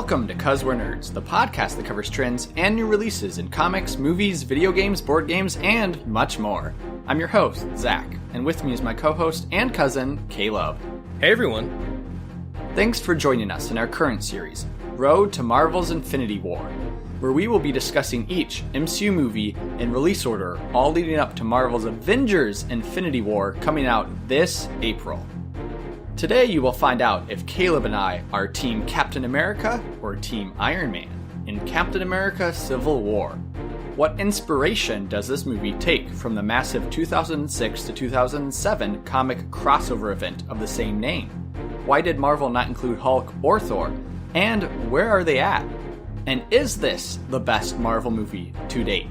Welcome to 'Cause We're Nerds, the podcast that covers trends and new releases in comics, movies, video games, board games, and much more. I'm your host, Zach, and with me is my co-host and cousin, Caleb. Hey everyone. Thanks for joining us in our current series, Road to Marvel's Infinity War, where we will be discussing each MCU movie in release order, all leading up to Marvel's Avengers Infinity War coming out this April. Today you will find out if Caleb and I are Team Captain America or Team Iron Man in Captain America Civil War. What inspiration does this movie take from the massive 2006 to 2007 comic crossover event of the same name? Why did Marvel not include Hulk or Thor? And where are they at? And is this the best Marvel movie to date?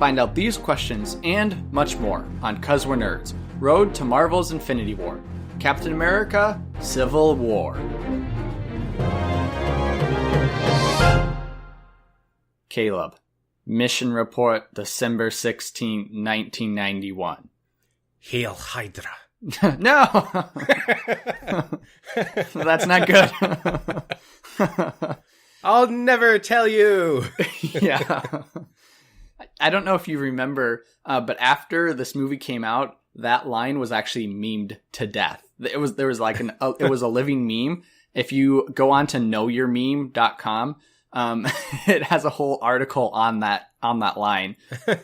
Find out these questions and much more on 'Cause We're Nerds, Road to Marvel's Infinity War. Captain America, Civil War. Caleb, mission report December 16, 1991. Hail Hydra. No! That's not good. I'll never tell you. Yeah. I don't know if you remember, but after this movie came out, that line was actually memed to death. There was like it was a living meme. If you go on to knowyourmeme.com, it has a whole article on that line,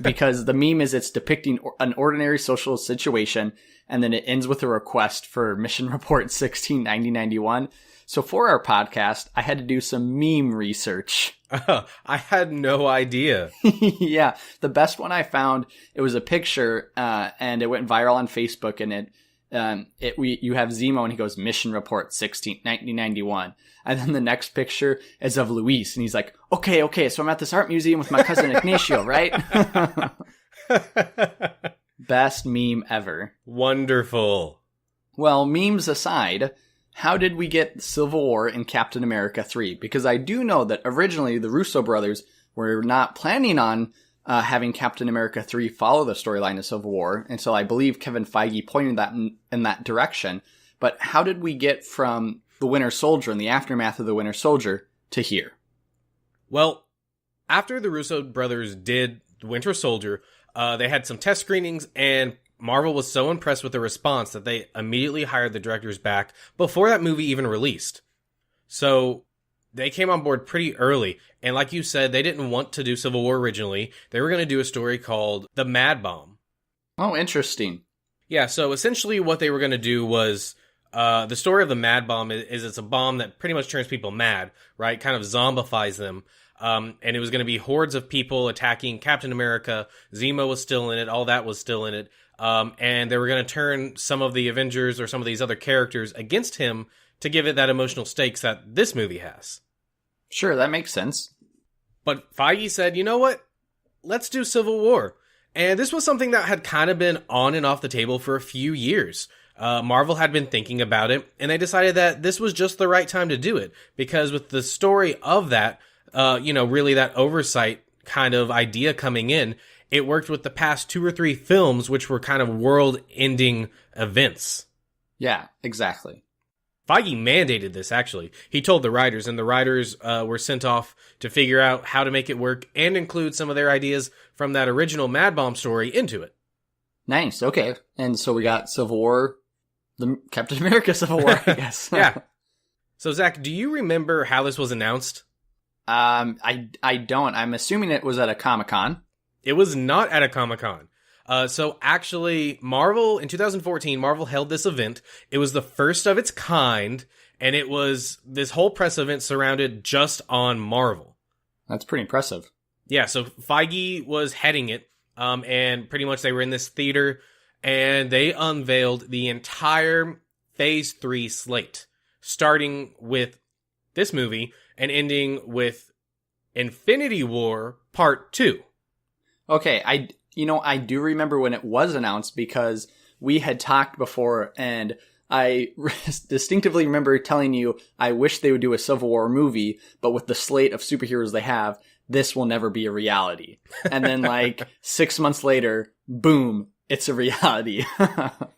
because the meme is it's depicting an ordinary social situation, and then it ends with a request for mission report 16/90/91. So for our podcast, I had to do some meme research. I had no idea. Yeah, the best one I found, it was a picture, and it went viral on Facebook, and you have Zemo, and he goes, mission report 1991. And then the next picture is of Luis, and he's like, okay, so I'm at this art museum with my cousin Ignacio, right? Best meme ever. Wonderful. Well, memes aside, how did we get Civil War in Captain America 3? Because I do know that originally the Russo Brothers were not planning on having Captain America 3 follow the storyline of Civil War, and so I believe Kevin Feige pointed that in that direction. But how did we get from the Winter Soldier and the aftermath of the Winter Soldier to here? Well, after the Russo Brothers did the Winter Soldier, they had some test screenings, and Marvel was so impressed with the response that they immediately hired the directors back before that movie even released. So they came on board pretty early. And like you said, they didn't want to do Civil War originally. They were going to do a story called The Mad Bomb. Oh, interesting. Yeah, so essentially what they were going to do was, the story of the Mad Bomb is it's a bomb that pretty much turns people mad, right? Kind of zombifies them. And it was going to be hordes of people attacking Captain America. Zemo was still in it. All that was still in it. And they were going to turn some of the Avengers or some of these other characters against him to give it that emotional stakes that this movie has. Sure, that makes sense. But Feige said, you know what? Let's do Civil War. And this was something that had kind of been on and off the table for a few years. Marvel had been thinking about it, and they decided that this was just the right time to do it. Because with the story of that, really that oversight kind of idea coming in, it worked with the past 2 or 3 films, which were kind of world-ending events. Yeah, exactly. Feige mandated this, actually. He told the writers, and the writers were sent off to figure out how to make it work and include some of their ideas from that original Mad Bomb story into it. Nice, okay. And so we got Civil War, the Captain America Civil War, I guess. Yeah. So, Zach, do you remember how this was announced? I don't. I'm assuming it was at a Comic-Con. It was not at a Comic-Con. So actually, in 2014, Marvel held this event. It was the first of its kind, and it was this whole press event surrounded just on Marvel. That's pretty impressive. Yeah, so Feige was heading it, and pretty much they were in this theater, and they unveiled the entire Phase 3 slate, starting with this movie and ending with Infinity War Part 2. Okay, I do remember when it was announced, because we had talked before, and I distinctly remember telling you I wish they would do a Civil War movie, but with the slate of superheroes they have, this will never be a reality. And then 6 months later, boom, it's a reality.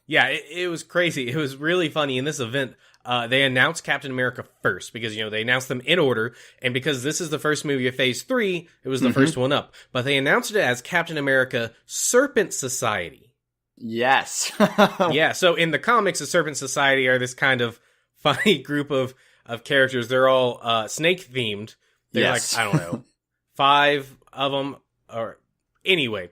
Yeah, it was crazy. It was really funny. In this event, they announced Captain America first because, they announced them in order. And because this is the first movie of Phase 3, it was the first one up. But they announced it as Captain America Serpent Society. Yes. Yeah, so in the comics, the Serpent Society are this kind of funny group of characters. They're all snake-themed. They're yes. I don't know, 5 of them. Or anyway,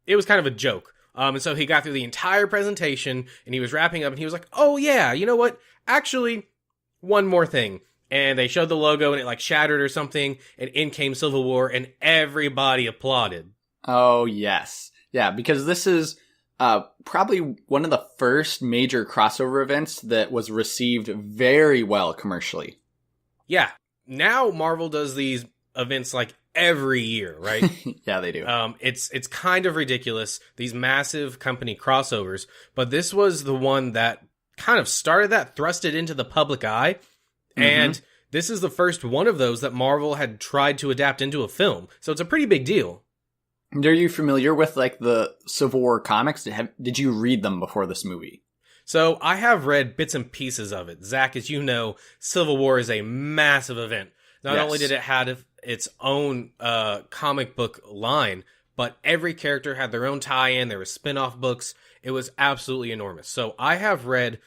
it was kind of a joke. And so he got through the entire presentation, and he was wrapping up, and he was like, oh yeah, you know what? Actually, one more thing. And they showed the logo, and it shattered or something, and in came Civil War, and everybody applauded. Oh, yes. Yeah, because this is probably one of the first major crossover events that was received very well commercially. Yeah. Now Marvel does these events every year, right? Yeah, they do. It's kind of ridiculous, these massive company crossovers, but this was the one that kind of started that, thrust it into the public eye, and this is the first one of those that Marvel had tried to adapt into a film, so it's a pretty big deal. Are you familiar with the Civil War comics? Did you read them before this movie? So I have read bits and pieces of it. Zach, as you know, Civil War is a massive event. Not only did it have its own comic book line, but every character had their own tie-in. There were spin-off books. It was absolutely enormous. So I have read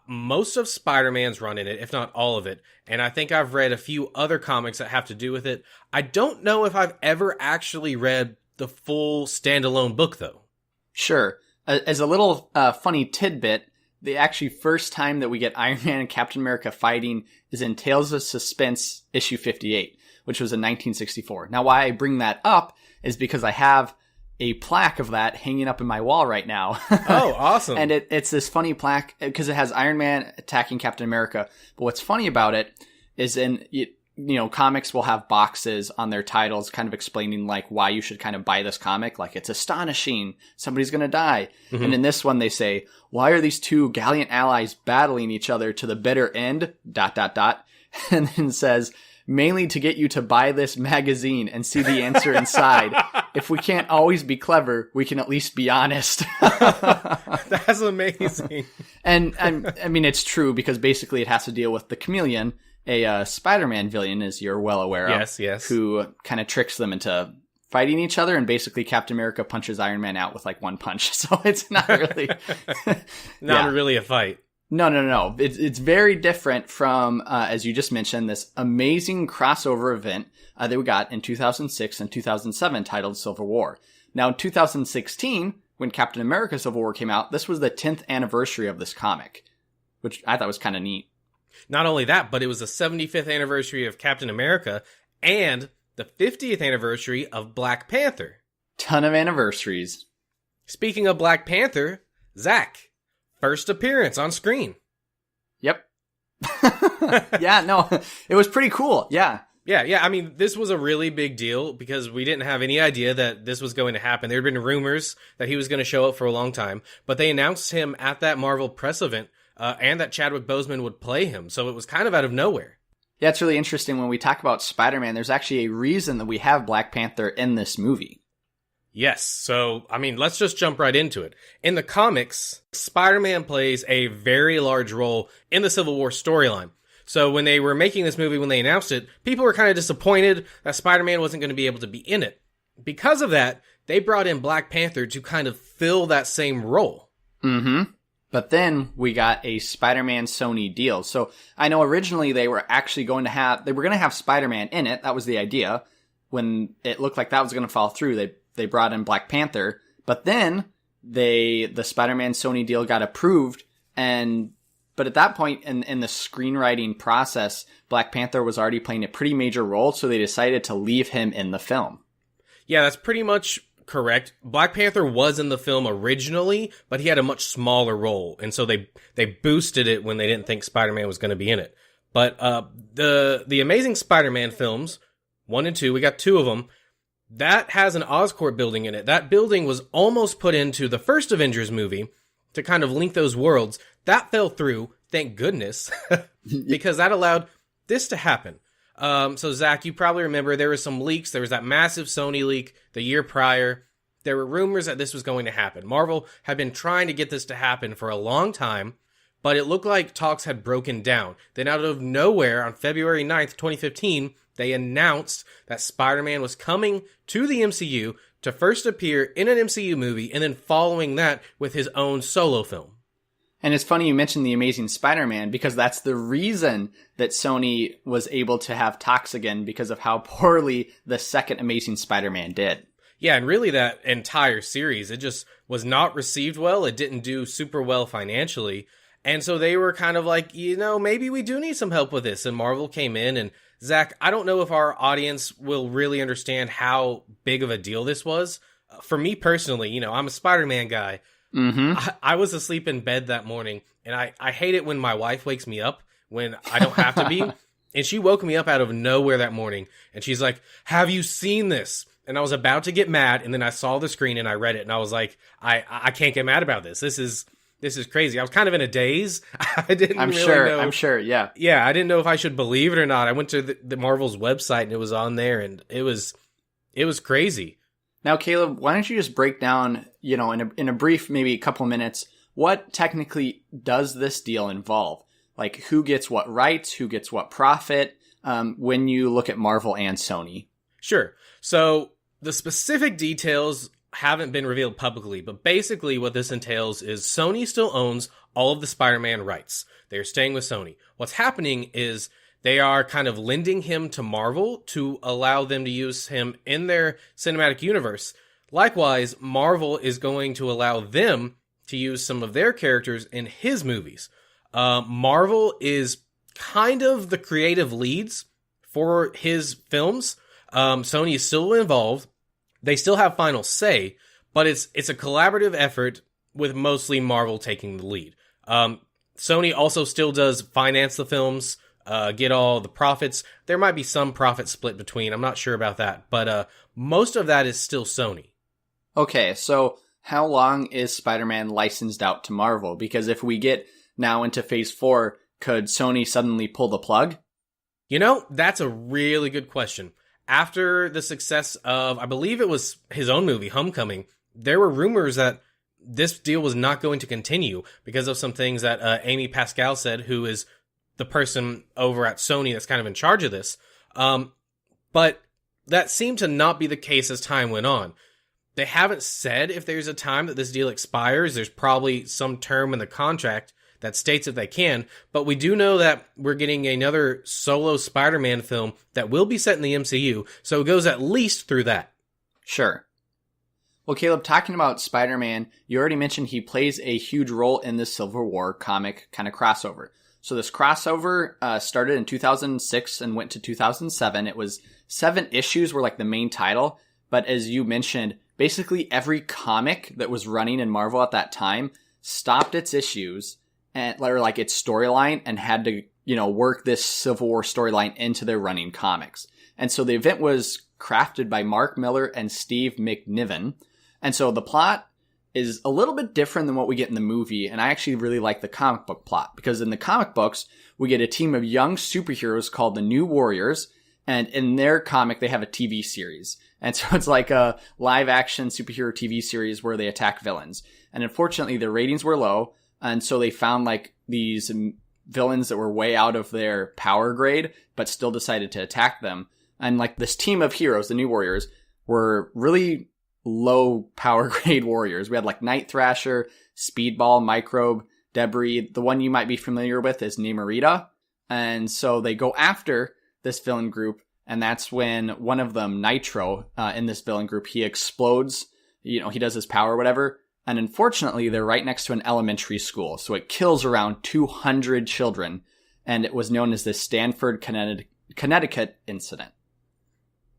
most of Spider-Man's run in it, if not all of it. And I think I've read a few other comics that have to do with it. I don't know if I've ever actually read the full standalone book, though. Sure. As a little funny tidbit, the actually first time that we get Iron Man and Captain America fighting is in Tales of Suspense issue 58, which was in 1964. Now, why I bring that up is because I have a plaque of that hanging up in my wall right now. Oh, awesome. And it's this funny plaque because it has Iron Man attacking Captain America. But what's funny about it is comics will have boxes on their titles kind of explaining why you should kind of buy this comic. It's astonishing. Somebody's going to die. Mm-hmm. And in this one, they say, why are these two gallant allies battling each other to the bitter end, ... And then says, mainly to get you to buy this magazine and see the answer inside. If we can't always be clever, we can at least be honest. That's amazing. And I mean, it's true because basically it has to deal with the Chameleon, a Spider-Man villain, as you're well aware of. Yes. Who kind of tricks them into fighting each other, and basically Captain America punches Iron Man out with one punch. So it's not really... not really a fight. No. It's very different from, as you just mentioned, this amazing crossover event that we got in 2006 and 2007 titled Civil War. Now, in 2016, when Captain America Civil War came out, this was the 10th anniversary of this comic, which I thought was kind of neat. Not only that, but it was the 75th anniversary of Captain America and the 50th anniversary of Black Panther. Ton of anniversaries. Speaking of Black Panther, Zach, first appearance on screen. Yep. Yeah, no, it was pretty cool. Yeah. Yeah. I mean, this was a really big deal because we didn't have any idea that this was going to happen. There had been rumors that he was going to show up for a long time, but they announced him at that Marvel press event and that Chadwick Boseman would play him. So it was kind of out of nowhere. Yeah, it's really interesting when we talk about Spider-Man. There's actually a reason that we have Black Panther in this movie. Yes, so, I mean, let's just jump right into it. In the comics, Spider-Man plays a very large role in the Civil War storyline. So when they were making this movie, when they announced it, people were kind of disappointed that Spider-Man wasn't going to be able to be in it. Because of that, they brought in Black Panther to kind of fill that same role. Mm-hmm. But then we got a Spider-Man Sony deal. So I know originally they were actually going to have Spider-Man in it. That was the idea. When it looked like that was going to fall through, they brought in Black Panther. But then the Spider-Man Sony deal got approved. But at that point in the screenwriting process, Black Panther was already playing a pretty major role. So they decided to leave him in the film. Yeah, that's pretty much correct. Black Panther was in the film originally, but he had a much smaller role, and so they boosted it when they didn't think Spider-Man was going to be in it. But the Amazing Spider-Man films, 1 and 2, we got 2 of them, that has an Oscorp building in it. That building was almost put into the first Avengers movie to kind of link those worlds. That fell through, thank goodness, because that allowed this to happen. So Zach, you probably remember there were some leaks. There was that massive Sony leak the year prior. There were rumors that this was going to happen. Marvel had been trying to get this to happen for a long time, but it looked like talks had broken down. Then out of nowhere, on February 9th, 2015, they announced that Spider-Man was coming to the MCU to first appear in an MCU movie, and then following that with his own solo film. And it's funny you mentioned The Amazing Spider-Man, because that's the reason that Sony was able to have talks again, because of how poorly the second Amazing Spider-Man did. Yeah, and really that entire series, it just was not received well. It didn't do super well financially. And so they were kind of like, maybe we do need some help with this. And Marvel came in, and Zach, I don't know if our audience will really understand how big of a deal this was. For me personally, I'm a Spider-Man guy. Mm-hmm. I was asleep in bed that morning, and I hate it when my wife wakes me up when I don't have to be. And she woke me up out of nowhere that morning, and she's like, "Have you seen this?" And I was about to get mad, and then I saw the screen and I read it, and I was like, I can't get mad about this. This is crazy. I was kind of in a daze. I didn't I'm really sure, know. I'm sure, yeah. Yeah, I didn't know if I should believe it or not. I went to the Marvel's website, and it was on there, and it was crazy. Now, Caleb, why don't you just break down, in a brief, maybe a couple of minutes, what technically does this deal involve? Like, who gets what rights, who gets what profit, when you look at Marvel and Sony? Sure. So the specific details haven't been revealed publicly, but basically what this entails is Sony still owns all of the Spider-Man rights. They're staying with Sony. What's happening is they are kind of lending him to Marvel to allow them to use him in their cinematic universe. Likewise, Marvel is going to allow them to use some of their characters in his movies. Marvel is kind of the creative leads for his films. Sony is still involved. They still have final say, but it's a collaborative effort with mostly Marvel taking the lead. Sony also still does finance the films, get all the profits. There might be some profit split between. I'm not sure about that, but most of that is still Sony. Okay, so how long is Spider-Man licensed out to Marvel? Because if we get now into Phase 4, could Sony suddenly pull the plug? That's a really good question. After the success of, I believe it was his own movie, Homecoming, there were rumors that this deal was not going to continue because of some things that Amy Pascal said, who is the person over at Sony that's kind of in charge of this. But that seemed to not be the case as time went on. They haven't said if there's a time that this deal expires. There's probably some term in the contract that states that they can, but we do know that we're getting another solo Spider-Man film that will be set in the MCU, so it goes at least through that. Sure. Well, Caleb, talking about Spider-Man, you already mentioned he plays a huge role in the Civil War comic kind of crossover. So this crossover started in 2006 and went to 2007. It was 7 issues were like the main title, but as you mentioned, basically every comic that was running in Marvel at that time stopped its issues and or like its storyline and had to, work this Civil War storyline into their running comics. And so the event was crafted by Mark Miller and Steve McNiven. And so the plot is a little bit different than what we get in the movie. And I actually really like the comic book plot because in the comic books, we get a team of young superheroes called the New Warriors. And in their comic, they have a TV series. And so it's like a live action superhero TV series where they attack villains. And unfortunately, their ratings were low. And so they found like these villains that were way out of their power grade, but still decided to attack them. And like this team of heroes, the New Warriors, were really low power grade warriors. We had like Night Thrasher, Speedball, Microbe, Debris. The one you might be familiar with is Namorita. And so they go after this villain group. And that's when one of them, Nitro, in this villain group, he explodes. He does his power or whatever. And unfortunately, they're right next to an elementary school. So it kills around 200 children. And it was known as the Stanford, Connecticut incident.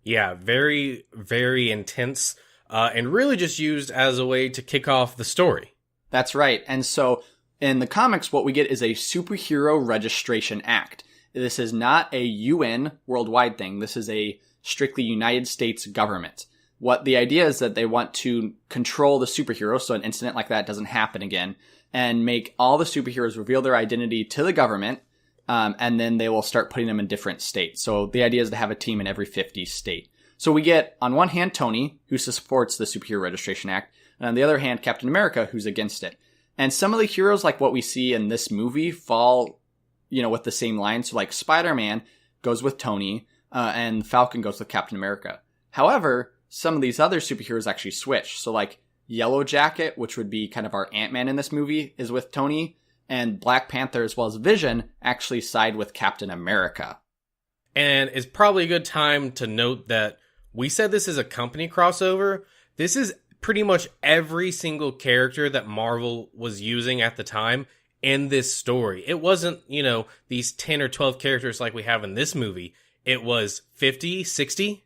Yeah, very, very intense. And really just used as a way to kick off the story. That's right. And so in the comics, what we get is a Superhero Registration Act. This is not a UN worldwide thing. This is a strictly United States government. What the idea is that they want to control the superheroes so an incident like that doesn't happen again and make all the superheroes reveal their identity to the government, and then they will start putting them in different states. So the idea is to have a team in every 50 state. So we get, on one hand, Tony, who supports the Superhero Registration Act, and on the other hand, Captain America, who's against it. And some of the heroes, like what we see in this movie, fall, with the same line. So like Spider-Man goes with Tony, and Falcon goes with Captain America. However, some of these other superheroes actually switch. So like Yellow Jacket, which would be kind of our Ant-Man in this movie, is with Tony, and Black Panther as well as Vision actually side with Captain America. And it's probably a good time to note that we said this is a company crossover. This is pretty much every single character that Marvel was using at the time in this story. It wasn't, these 10 or 12 characters like we have in this movie. It was 50, 60.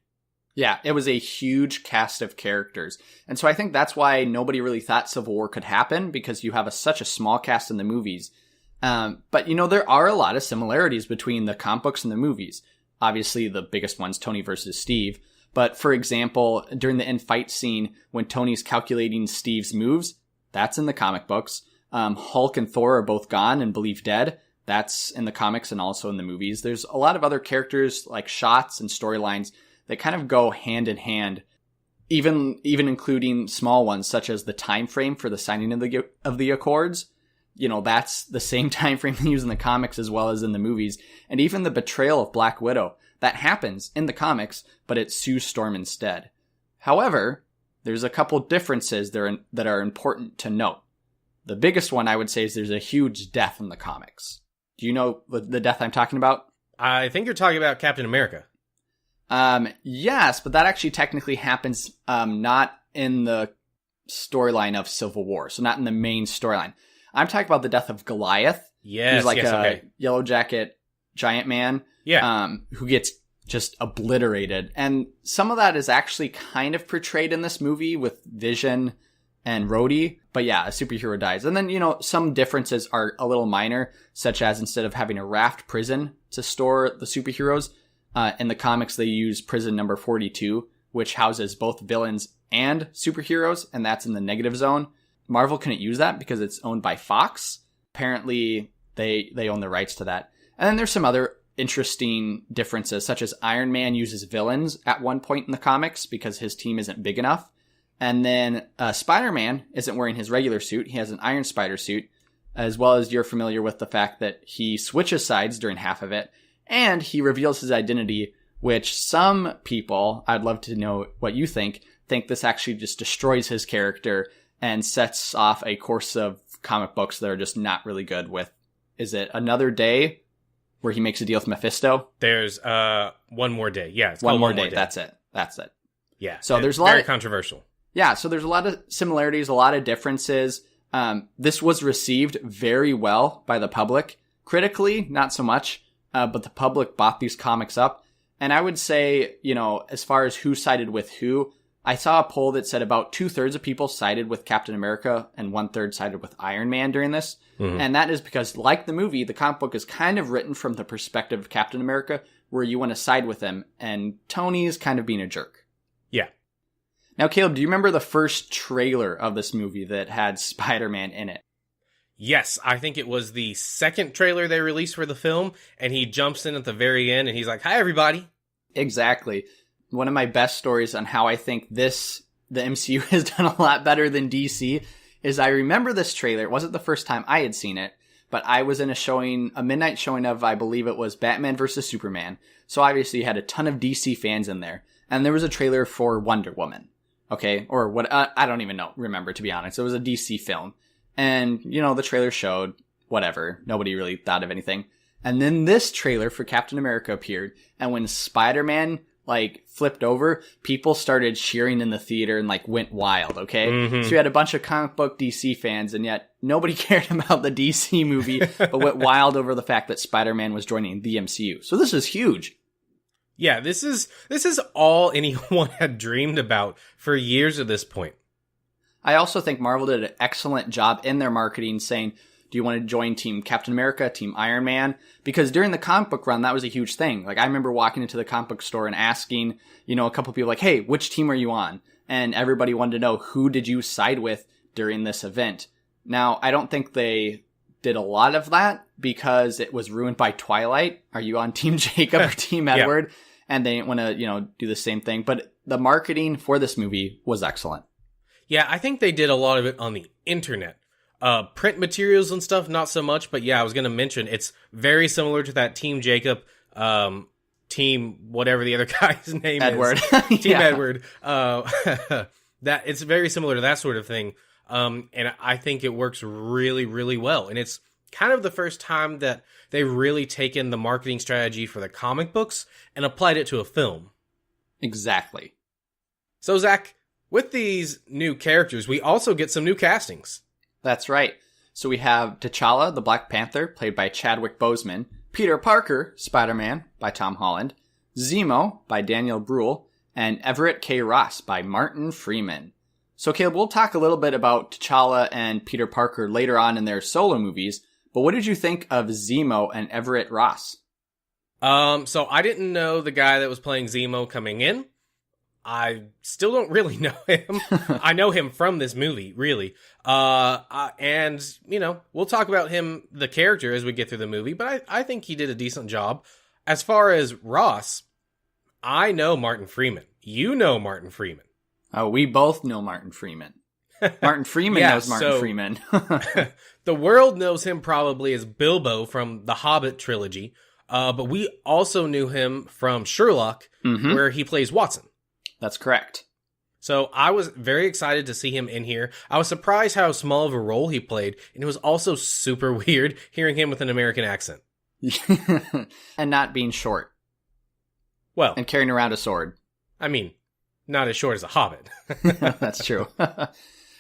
Yeah, it was a huge cast of characters. And so I think that's why nobody really thought Civil War could happen, because you have such a small cast in the movies. But, there are a lot of similarities between the comic books and the movies. Obviously, the biggest one's Tony versus Steve. But, for example, during the end fight scene, when Tony's calculating Steve's moves, that's in the comic books. Hulk and Thor are both gone and believed dead. That's in the comics and also in the movies. There's a lot of other characters, like shots and storylines, that kind of go hand in hand, even including small ones, such as the time frame for the signing of the Accords. That's the same time frame they use in the comics as well as in the movies. And even the betrayal of Black Widow, that happens in the comics, but it's Sue Storm instead. However, there's a couple differences that are important to note. The biggest one, I would say, is there's a huge death in the comics. Do you know the death I'm talking about? I think you're talking about Captain America. Yes, but that actually technically happens not in the storyline of Civil War, so not in the main storyline. I'm talking about the death of Goliath. Yes, who's like okay. Yellow Jacket giant man. Yeah. Who gets just obliterated. And some of that is actually kind of portrayed in this movie with Vision and Rhodey. But yeah, a superhero dies. And then, some differences are a little minor, such as instead of having a raft prison to store the superheroes, in the comics, they use prison number 42, which houses both villains and superheroes, and that's in the negative zone. Marvel couldn't use that because it's owned by Fox. Apparently, they own the rights to that. And then there's some other interesting differences, such as Iron Man uses villains at one point in the comics because his team isn't big enough. And then Spider-Man isn't wearing his regular suit. He has an Iron Spider suit, as well as you're familiar with the fact that he switches sides during half of it. And he reveals his identity, which some people, I'd love to know what you think this actually just destroys his character and sets off a course of comic books that are just not really good with, is it Another Day, where he makes a deal with Mephisto? There's One More Day. Yeah, it's One More Day. That's it. Yeah. So there's a lot very controversial. Yeah, so there's a lot of similarities, a lot of differences. This was received very well by the public. Critically, not so much. But the public bought these comics up. And I would say, as far as who sided with who, I saw a poll that said about 2/3 of people sided with Captain America and 1/3 sided with Iron Man during this. Mm-hmm. And that is because, like the movie, the comic book is kind of written from the perspective of Captain America, where you want to side with him. And Tony's kind of being a jerk. Yeah. Now, Caleb, do you remember the first trailer of this movie that had Spider-Man in it? Yes, I think it was the second trailer they released for the film, and he jumps in at the very end, and he's like, "Hi, everybody." Exactly. One of my best stories on how I think the MCU has done a lot better than DC is I remember this trailer. It wasn't the first time I had seen it, but I was in a midnight showing of, I believe it was Batman versus Superman. So obviously you had a ton of DC fans in there, and there was a trailer for Wonder Woman. Okay, or what? I don't even remember, to be honest. It was a DC film. And, the trailer showed whatever. Nobody really thought of anything. And then this trailer for Captain America appeared. And when Spider-Man, flipped over, people started cheering in the theater and, went wild, okay? Mm-hmm. So you had a bunch of comic book DC fans, and yet nobody cared about the DC movie, but went wild over the fact that Spider-Man was joining the MCU. So this is huge. Yeah, this is all anyone had dreamed about for years at this point. I also think Marvel did an excellent job in their marketing saying, do you want to join Team Captain America, Team Iron Man? Because during the comic book run, that was a huge thing. I remember walking into the comic book store and asking, a couple people hey, which team are you on? And everybody wanted to know, who did you side with during this event? Now, I don't think they did a lot of that because it was ruined by Twilight. Are you on Team Jacob or Team Edward? Yeah. And they didn't want to, do the same thing. But the marketing for this movie was excellent. Yeah, I think they did a lot of it on the internet. Print materials and stuff, not so much, but yeah, I was going to mention it's very similar to that Team Jacob, Team whatever the other guy's name Edward. is. Team Edward. That it's very similar to that sort of thing. And I think it works really, really well. And it's kind of the first time that they've really taken the marketing strategy for the comic books and applied it to a film. Exactly. So, Zach, with these new characters, we also get some new castings. That's right. So we have T'Challa, the Black Panther, played by Chadwick Boseman, Peter Parker, Spider-Man, by Tom Holland, Zemo, by Daniel Bruhl, and Everett K. Ross, by Martin Freeman. So Caleb, we'll talk a little bit about T'Challa and Peter Parker later on in their solo movies, but what did you think of Zemo and Everett Ross? So I didn't know the guy that was playing Zemo coming in. I still don't really know him. I know him from this movie, really. And, you know, we'll talk about him, the character, as we get through the movie, but I think he did a decent job. As far as Ross, I know Martin Freeman. You know Martin Freeman. Oh, we both know Martin Freeman. Martin Freeman knows Martin Freeman. The world knows him probably as Bilbo from the Hobbit trilogy, but we also knew him from Sherlock, where he plays Watson. That's correct. So I was very excited to see him in here. I was surprised how small of a role he played, and it was also super weird hearing him with an American accent. And not being short. Well. And carrying around a sword. I mean, not as short as a hobbit. That's true.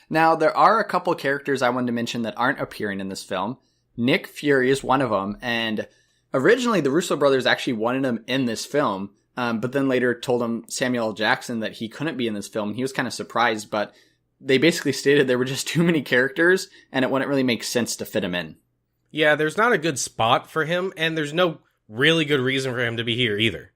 Now, there are a couple characters I wanted to mention that aren't appearing in this film. Nick Fury is one of them, and originally the Russo brothers actually wanted him in this film, but then later told him, Samuel L. Jackson, that he couldn't be in this film. He was kind of surprised, but they basically stated there were just too many characters, and it wouldn't really make sense to fit him in. Yeah, there's not a good spot for him, and there's no really good reason for him to be here either.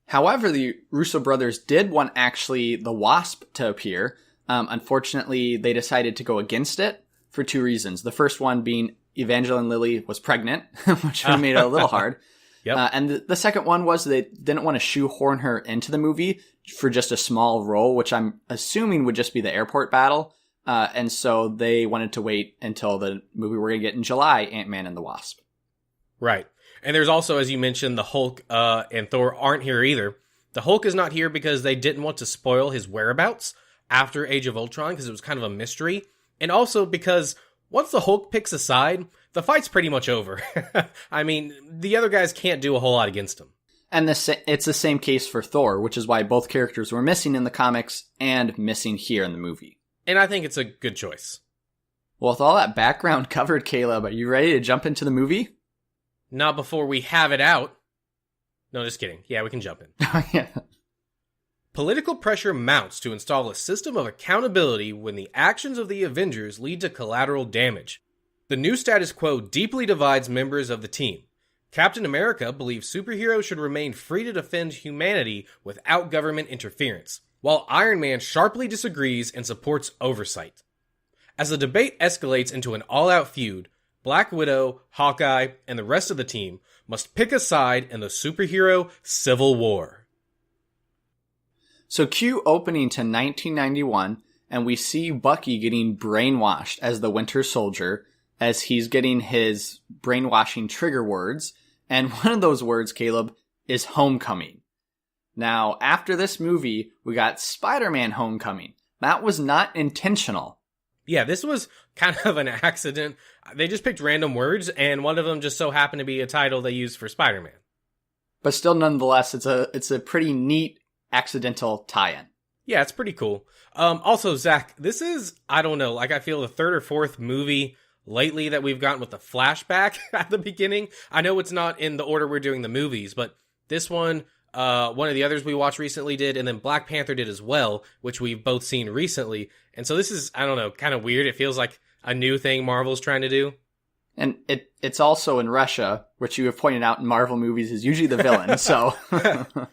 However, the Russo brothers did want actually the Wasp to appear. Unfortunately, they decided to go against it for two reasons. The first one being Evangeline Lilly was pregnant, which would have made it a little hard. Yep. And the second one was they didn't want to shoehorn her into the movie for just a small role, which I'm assuming would just be the airport battle. And so they wanted to wait until the movie we're going to get in July, Ant-Man and the Wasp. Right. And there's also, as you mentioned, the Hulk and Thor aren't here either. The Hulk is not here because they didn't want to spoil his whereabouts after Age of Ultron, because it was kind of a mystery. And also because once the Hulk picks a side, the fight's pretty much over. I mean, the other guys can't do a whole lot against him. And it's the same case for Thor, which is why both characters were missing in the comics and missing here in the movie. And I think it's a good choice. Well, with all that background covered, Caleb, are you ready to jump into the movie? Not before we have it out. No, just kidding. Yeah, we can jump in. Yeah. Political pressure mounts to install a system of accountability when the actions of the Avengers lead to collateral damage. The new status quo deeply divides members of the team. Captain America believes superheroes should remain free to defend humanity without government interference, while Iron Man sharply disagrees and supports oversight. As the debate escalates into an all-out feud, Black Widow, Hawkeye, and the rest of the team must pick a side in the superhero civil war. So cue opening to 1991, and we see Bucky getting brainwashed as the Winter Soldier, as he's getting his brainwashing trigger words, and one of those words, Caleb, is homecoming. Now, after this movie, we got Spider-Man Homecoming. That was not intentional. Yeah, this was kind of an accident. They just picked random words, and one of them just so happened to be a title they used for Spider-Man. But still, nonetheless, it's a pretty neat accidental tie-in. Yeah, it's pretty cool. Also, Zach, this is, I don't know, like I feel the third or fourth movie lately that we've gotten with the flashback at the beginning. I know it's not in the order we're doing the movies, but this one of the others we watched recently did, and then Black Panther did as well, which we've both seen recently. And so this is, I don't know, kind of weird. It feels like a new thing Marvel's trying to do. And it's also in Russia, which you have pointed out in Marvel movies is usually the villain, so...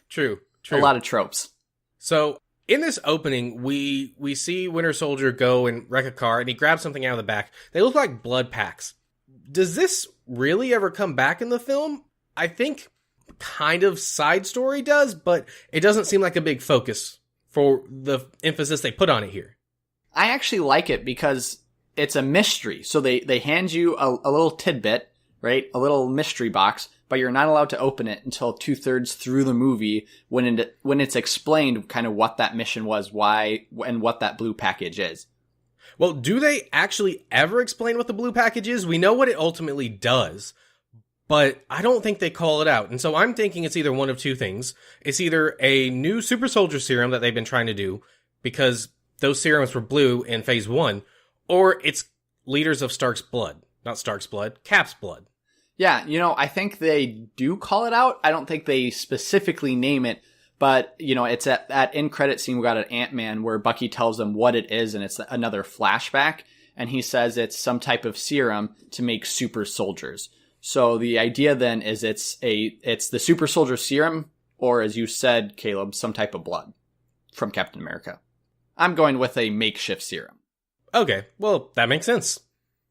True. A lot of tropes. So, in this opening, we see Winter Soldier go and wreck a car, and he grabs something out of the back. They look like blood packs. Does this really ever come back in the film? I think kind of side story does, but it doesn't seem like a big focus for the emphasis they put on it here. I actually like it because it's a mystery. So they hand you a little tidbit, right? A little mystery box, but you're not allowed to open it until 2/3 through the movie when it's explained kind of what that mission was, why, and what that blue package is. Well, do they actually ever explain what the blue package is? We know what it ultimately does, but I don't think they call it out. And so I'm thinking it's either one of two things. It's either a new super soldier serum that they've been trying to do, because those serums were blue in phase 1, or it's liters of Stark's blood. Not Stark's blood, Cap's blood. Yeah, I think they do call it out. I don't think they specifically name it, but, it's at that end credit scene we got at Ant-Man where Bucky tells them what it is, and it's another flashback, and he says it's some type of serum to make super soldiers. So the idea then is it's the super soldier serum, or as you said, Caleb, some type of blood from Captain America. I'm going with a makeshift serum. Okay, well, that makes sense.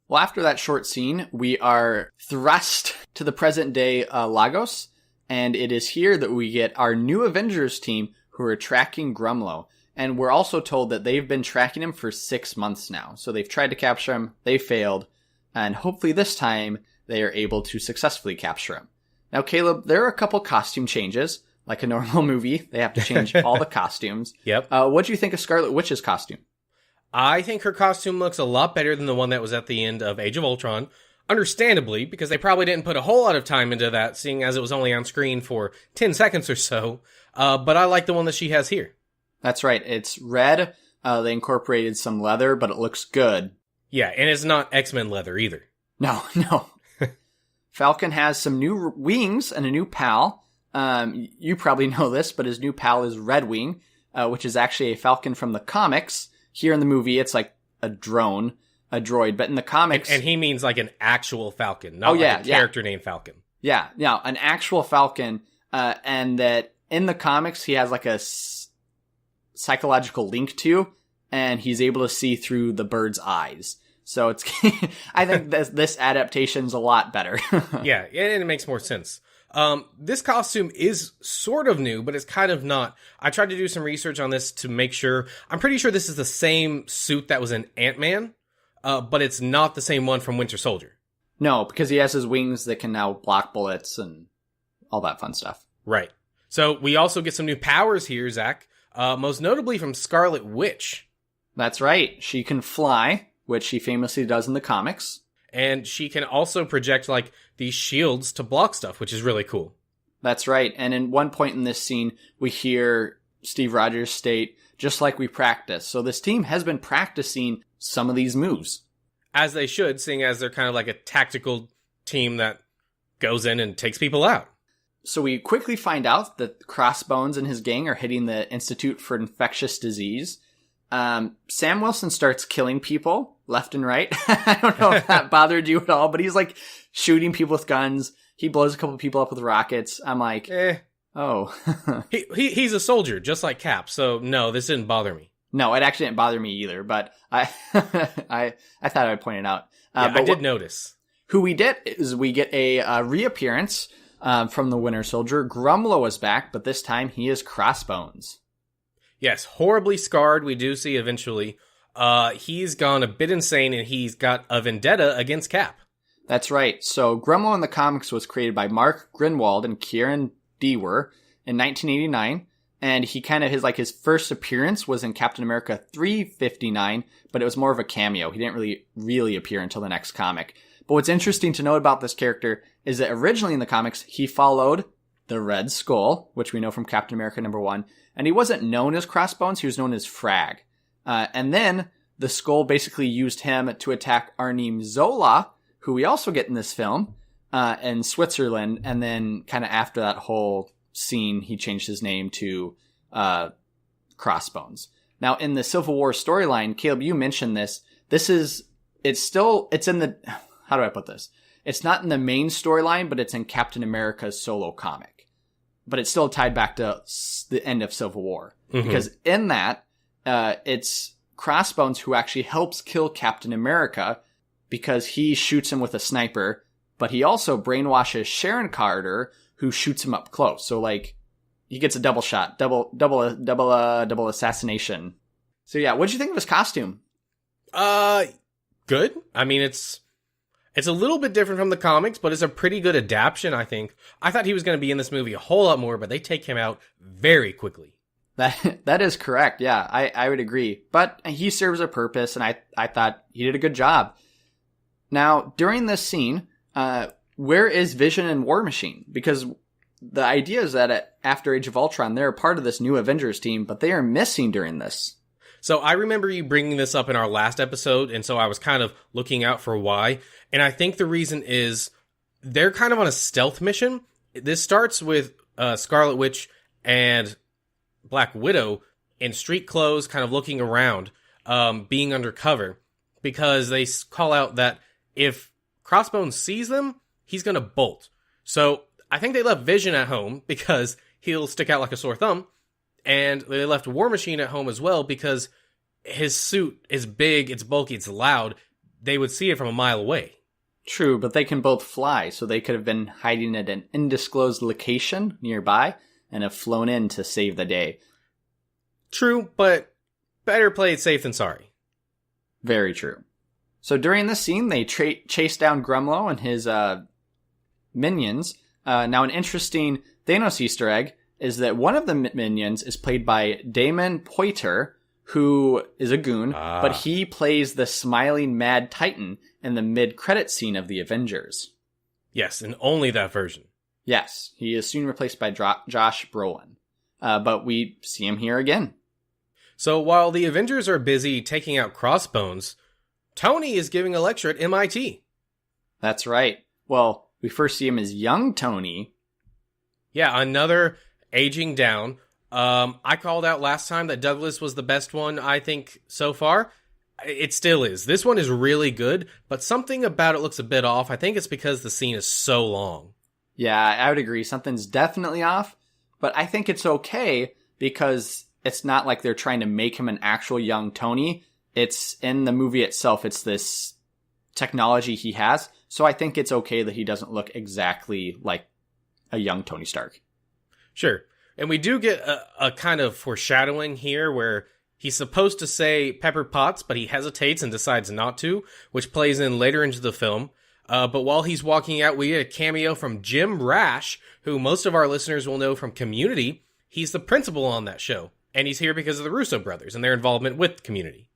Well, after that short scene, we are thrust to the present-day Lagos, and it is here that we get our new Avengers team who are tracking Grumlow. And we're also told that they've been tracking him for 6 months now. So they've tried to capture him, they failed, and hopefully this time they are able to successfully capture him. Now, Caleb, there are a couple costume changes. Like a normal movie, they have to change all the costumes. Yep. What do you think of Scarlet Witch's costume? I think her costume looks a lot better than the one that was at the end of Age of Ultron. Understandably, because they probably didn't put a whole lot of time into that, seeing as it was only on screen for 10 seconds or so. But I like the one that she has here. That's right. It's red. They incorporated some leather, but it looks good. Yeah, and it's not X-Men leather either. No. Falcon has some new wings and a new pal. You probably know this, but his new pal is Red Wing, which is actually a Falcon from the comics. Here in the movie, it's like a droid, but in the comics... And he means like an actual Falcon, not like a character named Falcon. Yeah, an actual Falcon, and that in the comics, he has like a psychological link to, and he's able to see through the bird's eyes. So it's, I think this adaptation's a lot better. Yeah, and it makes more sense. This costume is sort of new, but it's kind of not. I tried to do some research on this to make sure. I'm pretty sure this is the same suit that was in Ant-Man, but it's not the same one from Winter Soldier. No, because he has his wings that can now block bullets and all that fun stuff. Right. So we also get some new powers here, Zach, most notably from Scarlet Witch. That's right. She can fly, which she famously does in the comics. And she can also project, like, these shields to block stuff, which is really cool. That's right. And in one point in this scene, we hear Steve Rogers state, just like we practice. So this team has been practicing some of these moves. As they should, seeing as they're kind of like a tactical team that goes in and takes people out. So we quickly find out that Crossbones and his gang are hitting the Institute for Infectious Disease. Sam Wilson starts killing people left and right. I don't know if that bothered you at all, but he's like shooting people with guns. He blows a couple people up with rockets. I'm like, oh. He's a soldier, just like Cap. So no, this didn't bother me. No, it actually didn't bother me either, but I thought I'd point it out. But I did notice. Who we did is we get a reappearance from the Winter Soldier. Grumlow is back, but this time he is Crossbones. Yes, horribly scarred, we do see eventually. He's gone a bit insane, and he's got a vendetta against Cap. That's right. So Grumlow in the comics was created by Mark Grinwald and Kieran Dewar in 1989. And he kind of, his first appearance was in Captain America 359, but it was more of a cameo. He didn't really appear until the next comic. But what's interesting to note about this character is that originally in the comics, he followed the Red Skull, which we know from Captain America #1. And he wasn't known as Crossbones, he was known as Frag. And then the Skull basically used him to attack Arnim Zola, who we also get in this film, in Switzerland. And then kind of after that whole scene, he changed his name to Crossbones. Now, in the Civil War storyline, Caleb, you mentioned this. It's in the, how do I put this? It's not in the main storyline, but it's in Captain America's solo comic. But it's still tied back to the end of Civil War. Mm-hmm. Because in that, it's Crossbones who actually helps kill Captain America because he shoots him with a sniper, but he also brainwashes Sharon Carter, who shoots him up close. So, he gets a double shot, double assassination. So, yeah, what'd you think of his costume? good. I mean, it's a little bit different from the comics, but it's a pretty good adaptation, I think. I thought he was going to be in this movie a whole lot more, but they take him out very quickly. That is correct. Yeah, I would agree. But he serves a purpose, and I thought he did a good job. Now, during this scene, where is Vision and War Machine? Because the idea is that after Age of Ultron, they're a part of this new Avengers team, but they are missing during this. So I remember you bringing this up in our last episode, and so I was kind of looking out for why. And I think the reason is they're kind of on a stealth mission. This starts with Scarlet Witch and Black Widow in street clothes, kind of looking around, being undercover, because they call out that if Crossbones sees them, he's going to bolt. So I think they left Vision at home because he'll stick out like a sore thumb. And they left War Machine at home as well because his suit is big, it's bulky, it's loud. They would see it from a mile away. True, but they can both fly, so they could have been hiding at an undisclosed location nearby and have flown in to save the day. True, but better play it safe than sorry. Very true. So during this scene, they chase down Grumlow and his minions. Now, an interesting Thanos Easter egg is that one of the minions is played by Damon Poiter, who is a goon, but he plays the smiling Mad Titan in the mid-credit scene of the Avengers. Yes, and only that version. Yes, he is soon replaced by Josh Brolin. But we see him here again. So while the Avengers are busy taking out Crossbones, Tony is giving a lecture at MIT. That's right. Well, we first see him as young Tony. Yeah, another aging down. I called out last time that Douglas was the best one, I think, so far. It still is. This one is really good, but something about it looks a bit off. I think it's because the scene is so long. Yeah, I would agree. Something's definitely off, but I think it's okay because it's not like they're trying to make him an actual young Tony. It's in the movie itself. It's this technology he has. So I think it's okay that he doesn't look exactly like a young Tony Stark. Sure. And we do get a kind of foreshadowing here where he's supposed to say Pepper Potts, but he hesitates and decides not to, which plays in later into the film. But while he's walking out, we get a cameo from Jim Rash, who most of our listeners will know from Community. He's the principal on that show, and he's here because of the Russo brothers and their involvement with Community.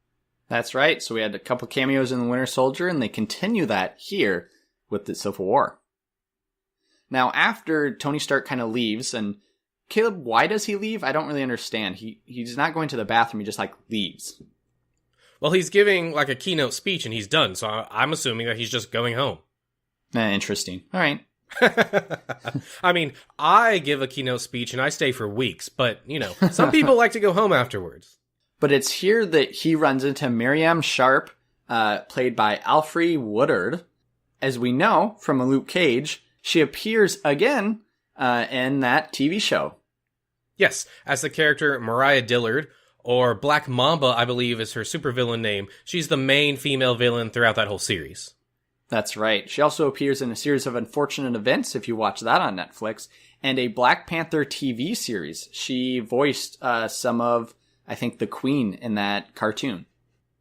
That's right. So we had a couple cameos in The Winter Soldier, and they continue that here with the Civil War. Now, after Tony Stark kind of leaves, and Caleb, why does he leave? I don't really understand. He's not going to the bathroom. He just, leaves. Well, he's giving, a keynote speech, and he's done, so I'm assuming that he's just going home. Interesting. All right. I mean, I give a keynote speech, and I stay for weeks, but, some people like to go home afterwards. But it's here that he runs into Miriam Sharp, played by Alfre Woodard. As we know from Luke Cage, she appears again in that TV show. Yes, as the character Mariah Dillard, or Black Mamba, I believe is her supervillain name. She's the main female villain throughout that whole series. That's right. She also appears in a series of unfortunate events, if you watch that on Netflix, and a Black Panther TV series. She voiced some of, I think, the Queen in that cartoon.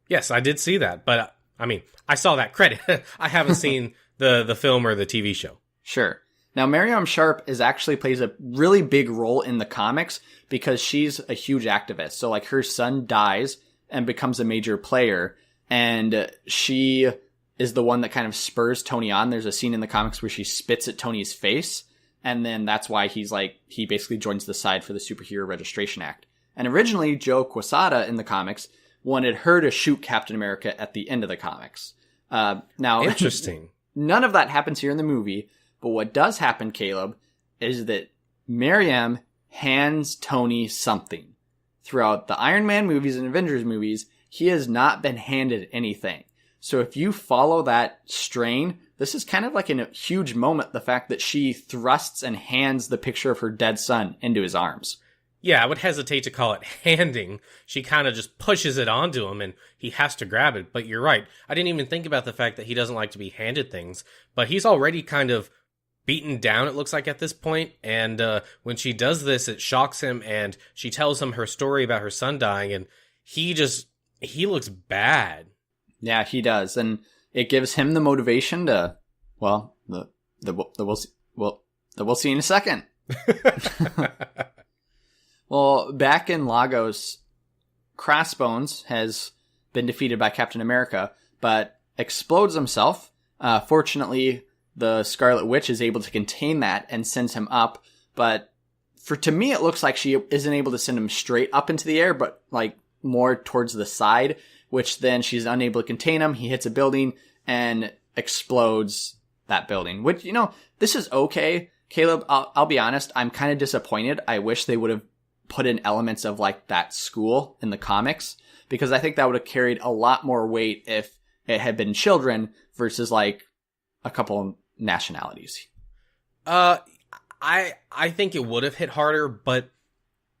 Yes, I did see that, but, I saw that credit. I haven't seen the film or the TV show. Sure. Now, Miriam Sharp actually plays a really big role in the comics because she's a huge activist. So, her son dies and becomes a major player, and she is the one that kind of spurs Tony on. There's a scene in the comics where she spits at Tony's face, and then that's why he basically joins the side for the Superhero Registration Act. And originally, Joe Quesada in the comics wanted her to shoot Captain America at the end of the comics. Now, interesting. None of that happens here in the movie. But what does happen, Caleb, is that Miriam hands Tony something. Throughout the Iron Man movies and Avengers movies, he has not been handed anything. So if you follow that strain, this is kind of like a huge moment, the fact that she thrusts and hands the picture of her dead son into his arms. Yeah, I would hesitate to call it handing. She kind of just pushes it onto him and he has to grab it. But you're right. I didn't even think about the fact that he doesn't like to be handed things. But he's already kind of beaten down, it looks like, at this point. And when she does this, it shocks him, and she tells him her story about her son dying, and he looks bad. Yeah, he does. And it gives him the motivation to, well, we'll see in a second. Well, back in Lagos, Crossbones has been defeated by Captain America, but explodes himself. Fortunately, the Scarlet Witch is able to contain that and sends him up. But to me, it looks like she isn't able to send him straight up into the air, but like more towards the side, which then she's unable to contain him. He hits a building and explodes that building, which, you know, this is okay. Caleb, I'll be honest, I'm kind of disappointed. I wish they would have put in elements of like that school in the comics, because I think that would have carried a lot more weight if it had been children versus like a couple nationalities. I think it would have hit harder, but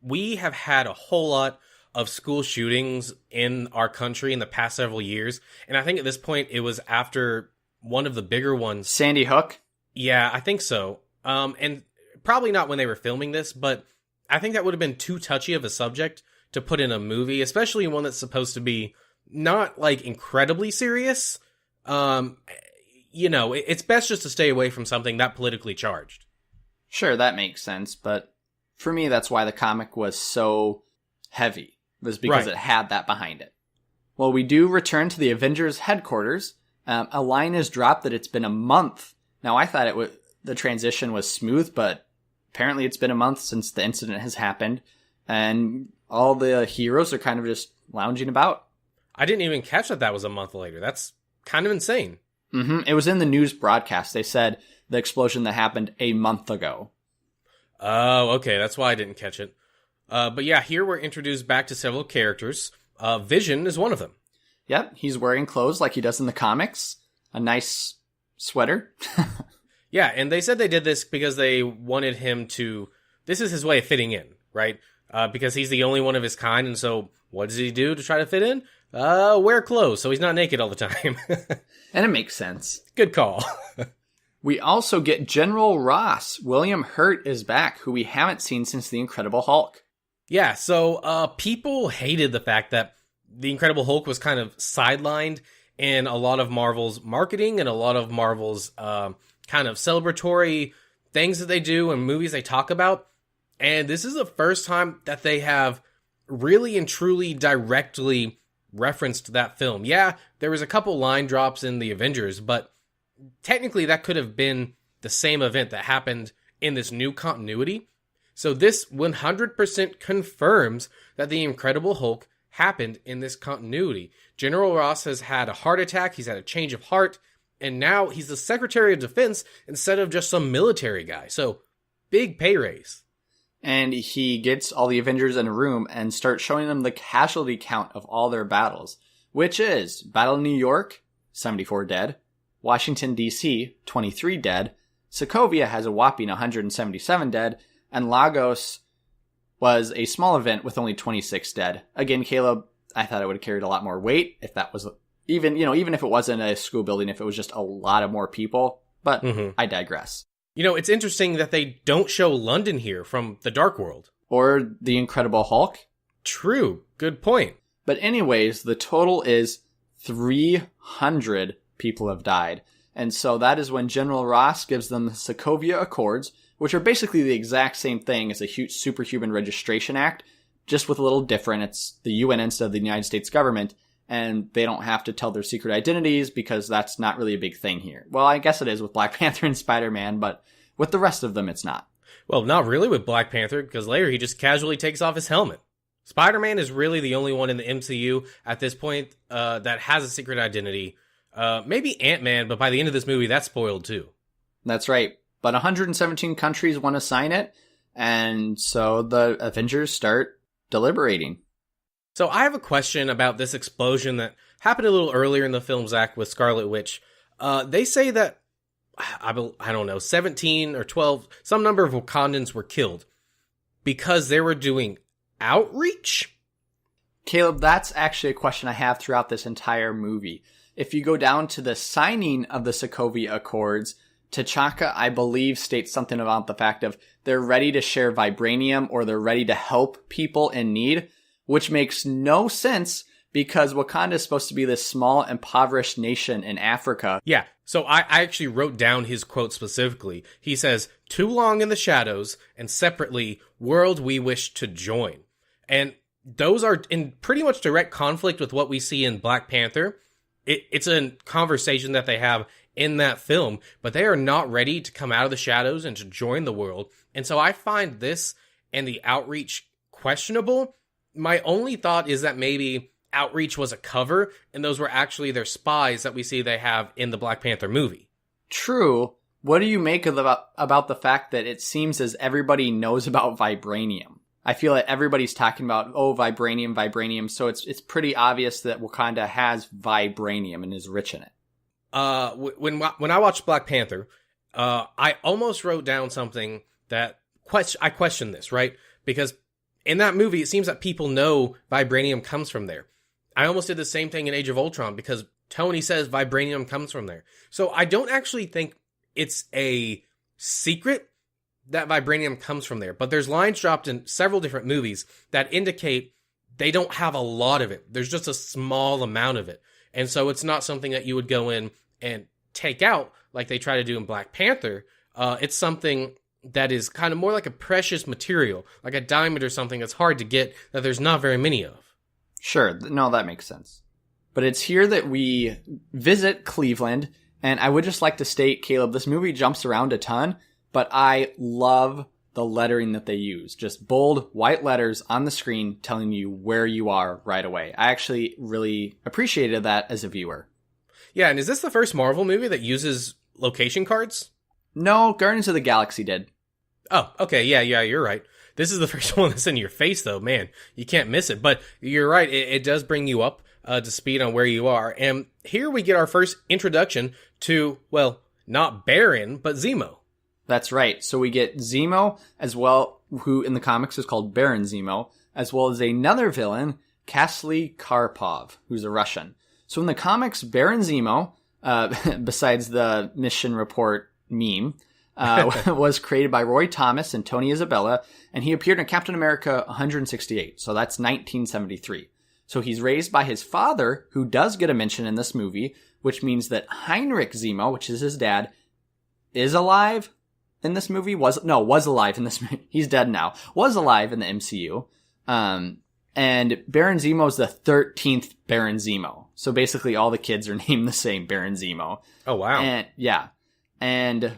we have had a whole lot of school shootings in our country in the past several years, and I think at this point it was after one of the bigger ones. Sandy Hook? Yeah, I think so. And probably not when they were filming this, but I think that would have been too touchy of a subject to put in a movie, especially one that's supposed to be not like incredibly serious. You know, it's best just to stay away from something that politically charged. Sure, that makes sense, but for me, that's why the comic was so heavy, was because it had that behind it. Well, we do return to the Avengers headquarters. A line is dropped that it's been a month. Now, I thought the transition was smooth, but apparently it's been a month since the incident has happened, and all the heroes are kind of just lounging about. I didn't even catch that was a month later. That's kind of insane. Mm-hmm. It was in the news broadcast. They said the explosion that happened a month ago. Oh, okay. That's why I didn't catch it. But yeah, here we're introduced back to several characters. Vision is one of them. Yep, he's wearing clothes like he does in the comics. A nice sweater. Yeah, and they said they did this because they wanted him to... This is his way of fitting in, right? Because he's the only one of his kind, and so what does he do to try to fit in? Wear clothes, so he's not naked all the time. And it makes sense. Good call. We also get General Ross. William Hurt is back, who we haven't seen since The Incredible Hulk. Yeah, so people hated the fact that The Incredible Hulk was kind of sidelined in a lot of Marvel's marketing and a lot of Marvel's kind of celebratory things that they do and movies they talk about. And this is the first time that they have really and truly directly referenced that film. Yeah, there was a couple line drops in the Avengers, but technically that could have been the same event that happened in this new continuity. So this 100% confirms that the Incredible Hulk happened in this continuity. General Ross has had a heart attack, he's had a change of heart, and now he's the Secretary of Defense instead of just some military guy. So, big pay raise. And he gets all the Avengers in a room and starts showing them the casualty count of all their battles, which is Battle of New York, 74 dead, Washington, D.C., 23 dead, Sokovia has a whopping 177 dead, and Lagos was a small event with only 26 dead. Again, Caleb, I thought it would have carried a lot more weight if that was even if it wasn't a school building, if it was just a lot of more people, but I digress. You know, it's interesting that they don't show London here from the Dark World. Or the Incredible Hulk. True. Good point. But anyways, the total is 300 people have died. And so that is when General Ross gives them the Sokovia Accords, which are basically the exact same thing as a Superhuman Registration Act, just with a little different. It's the UN instead of the United States government, and they don't have to tell their secret identities because that's not really a big thing here. Well, I guess it is with Black Panther and Spider-Man, but with the rest of them, it's not. Well, not really with Black Panther, because later he just casually takes off his helmet. Spider-Man is really the only one in the MCU at this point that has a secret identity. Maybe Ant-Man, but by the end of this movie, that's spoiled too. That's right. But 117 countries want to sign it, and so the Avengers start deliberating. So I have a question about this explosion that happened a little earlier in the film, Zach, with Scarlet Witch. They say that, I don't know, 17 or 12, some number of Wakandans were killed because they were doing outreach? Caleb, that's actually a question I have throughout this entire movie. If you go down to the signing of the Sokovia Accords, T'Chaka, I believe, states something about the fact of they're ready to share vibranium or they're ready to help people in need, which makes no sense because Wakanda is supposed to be this small, impoverished nation in Africa. Yeah, so I actually wrote down his quote specifically. He says, "Too long in the shadows, and separately, world we wish to join." And those are in pretty much direct conflict with what we see in Black Panther. It's a conversation that they have in that film, but they are not ready to come out of the shadows and to join the world. And so I find this and the Outreach questionable. My only thought is that maybe Outreach was a cover, and those were actually their spies that we see they have in the Black Panther movie. True. What do you make of about the fact that it seems as everybody knows about vibranium? I feel that everybody's talking about, vibranium, so it's pretty obvious that Wakanda has vibranium and is rich in it. When I watched Black Panther, I almost wrote down something that I question this, right? Because in that movie, it seems that people know vibranium comes from there. I almost did the same thing in Age of Ultron because Tony says vibranium comes from there. So I don't actually think it's a secret that vibranium comes from there. But there's lines dropped in several different movies that indicate they don't have a lot of it. There's just a small amount of it. And so it's not something that you would go in and take out like they try to do in Black Panther. It's something that is kind of more like a precious material, like a diamond or something that's hard to get, that there's not very many of. Sure. No, that makes sense. But it's here that we visit Cleveland, and I would just like to state, Caleb, this movie jumps around a ton, but I love the lettering that they use. Just bold, white letters on the screen telling you where you are right away. I actually really appreciated that as a viewer. Yeah, and is this the first Marvel movie that uses location cards? No, Guardians of the Galaxy did. Oh, okay, yeah, you're right. This is the first one that's in your face, though. Man, you can't miss it. But you're right, it does bring you up to speed on where you are. And here we get our first introduction to, well, not Baron, but Zemo. That's right. So we get Zemo as well, who in the comics is called Baron Zemo, as well as another villain, Vasily Karpov, who's a Russian. So in the comics, Baron Zemo, besides the mission report meme, was created by Roy Thomas and Tony Isabella, and he appeared in Captain America 168. So that's 1973. So he's raised by his father, who does get a mention in this movie, which means that Heinrich Zemo, which is his dad, is alive in this movie. Was alive in this movie. He's dead now. Was alive in the MCU. And Baron Zemo is the 13th Baron Zemo. So basically all the kids are named the same, Baron Zemo. Oh, wow. And yeah. And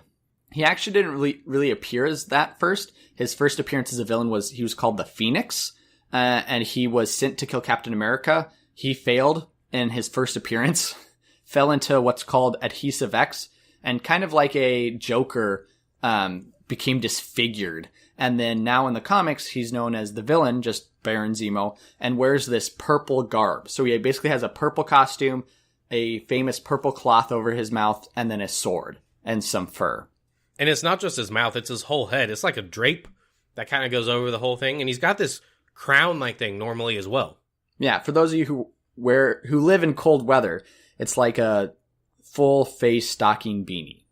he actually didn't really appear as that first. His first appearance as a villain was called the Phoenix. And he was sent to kill Captain America. He failed in his first appearance, fell into what's called Adhesive X, and kind of like a Joker, became disfigured. And then now in the comics, he's known as the villain, just Baron Zemo, and wears this purple garb. So he basically has a purple costume, a famous purple cloth over his mouth, and then a sword and some fur. And it's not just his mouth, it's his whole head. It's like a drape that kind of goes over the whole thing. And he's got this crown-like thing normally as well. Yeah, for those of you who live in cold weather, it's like a full face stocking beanie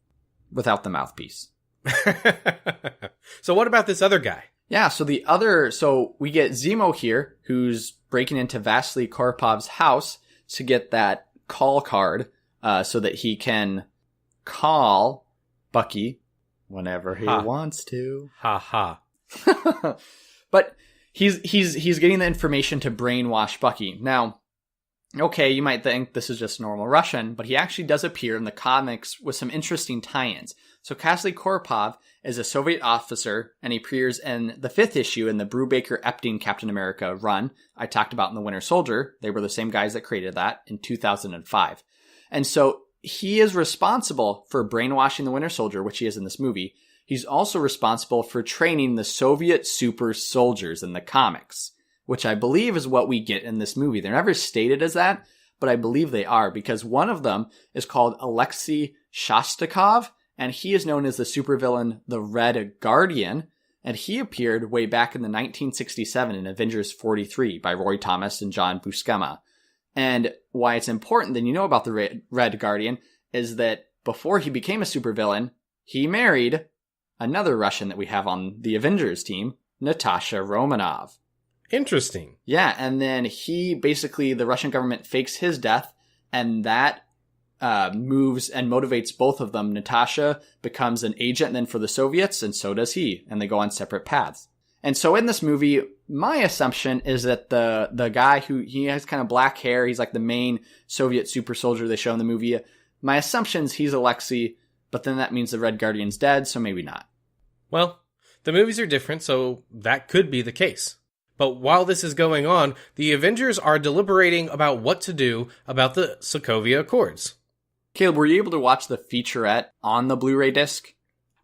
without the mouthpiece. So what about this other guy? Yeah, so we get Zemo here, who's breaking into Vasily Karpov's house to get that call card, so that he can call Bucky whenever he wants to. Ha ha. But he's getting the information to brainwash Bucky. Now, okay, you might think this is just normal Russian, but he actually does appear in the comics with some interesting tie-ins. So Vasily Karpov is a Soviet officer, and he appears in the 5th issue in the Brubaker-Epting Captain America run I talked about in The Winter Soldier. They were the same guys that created that in 2005. And so he is responsible for brainwashing the Winter Soldier, which he is in this movie. He's also responsible for training the Soviet super soldiers in the comics, which I believe is what we get in this movie. They're never stated as that, but I believe they are, because one of them is called Alexei Shostakov, and he is known as the supervillain, the Red Guardian, and he appeared way back in the 1967 in Avengers 43 by Roy Thomas and John Buscema. And why it's important that you know about the Red Guardian is that before he became a supervillain, he married another Russian that we have on the Avengers team, Natasha Romanoff. Interesting. Yeah, and then the Russian government fakes his death, and that moves and motivates both of them. Natasha becomes an agent then for the Soviets, and so does he, and they go on separate paths. And so in this movie, my assumption is that the guy he has kind of black hair, he's like the main Soviet super soldier they show in the movie. My assumption is he's Alexei, but then that means the Red Guardian's dead, so maybe not. Well, the movies are different, so that could be the case. But while this is going on, the Avengers are deliberating about what to do about the Sokovia Accords. Caleb, were you able to watch the featurette on the Blu-ray disc?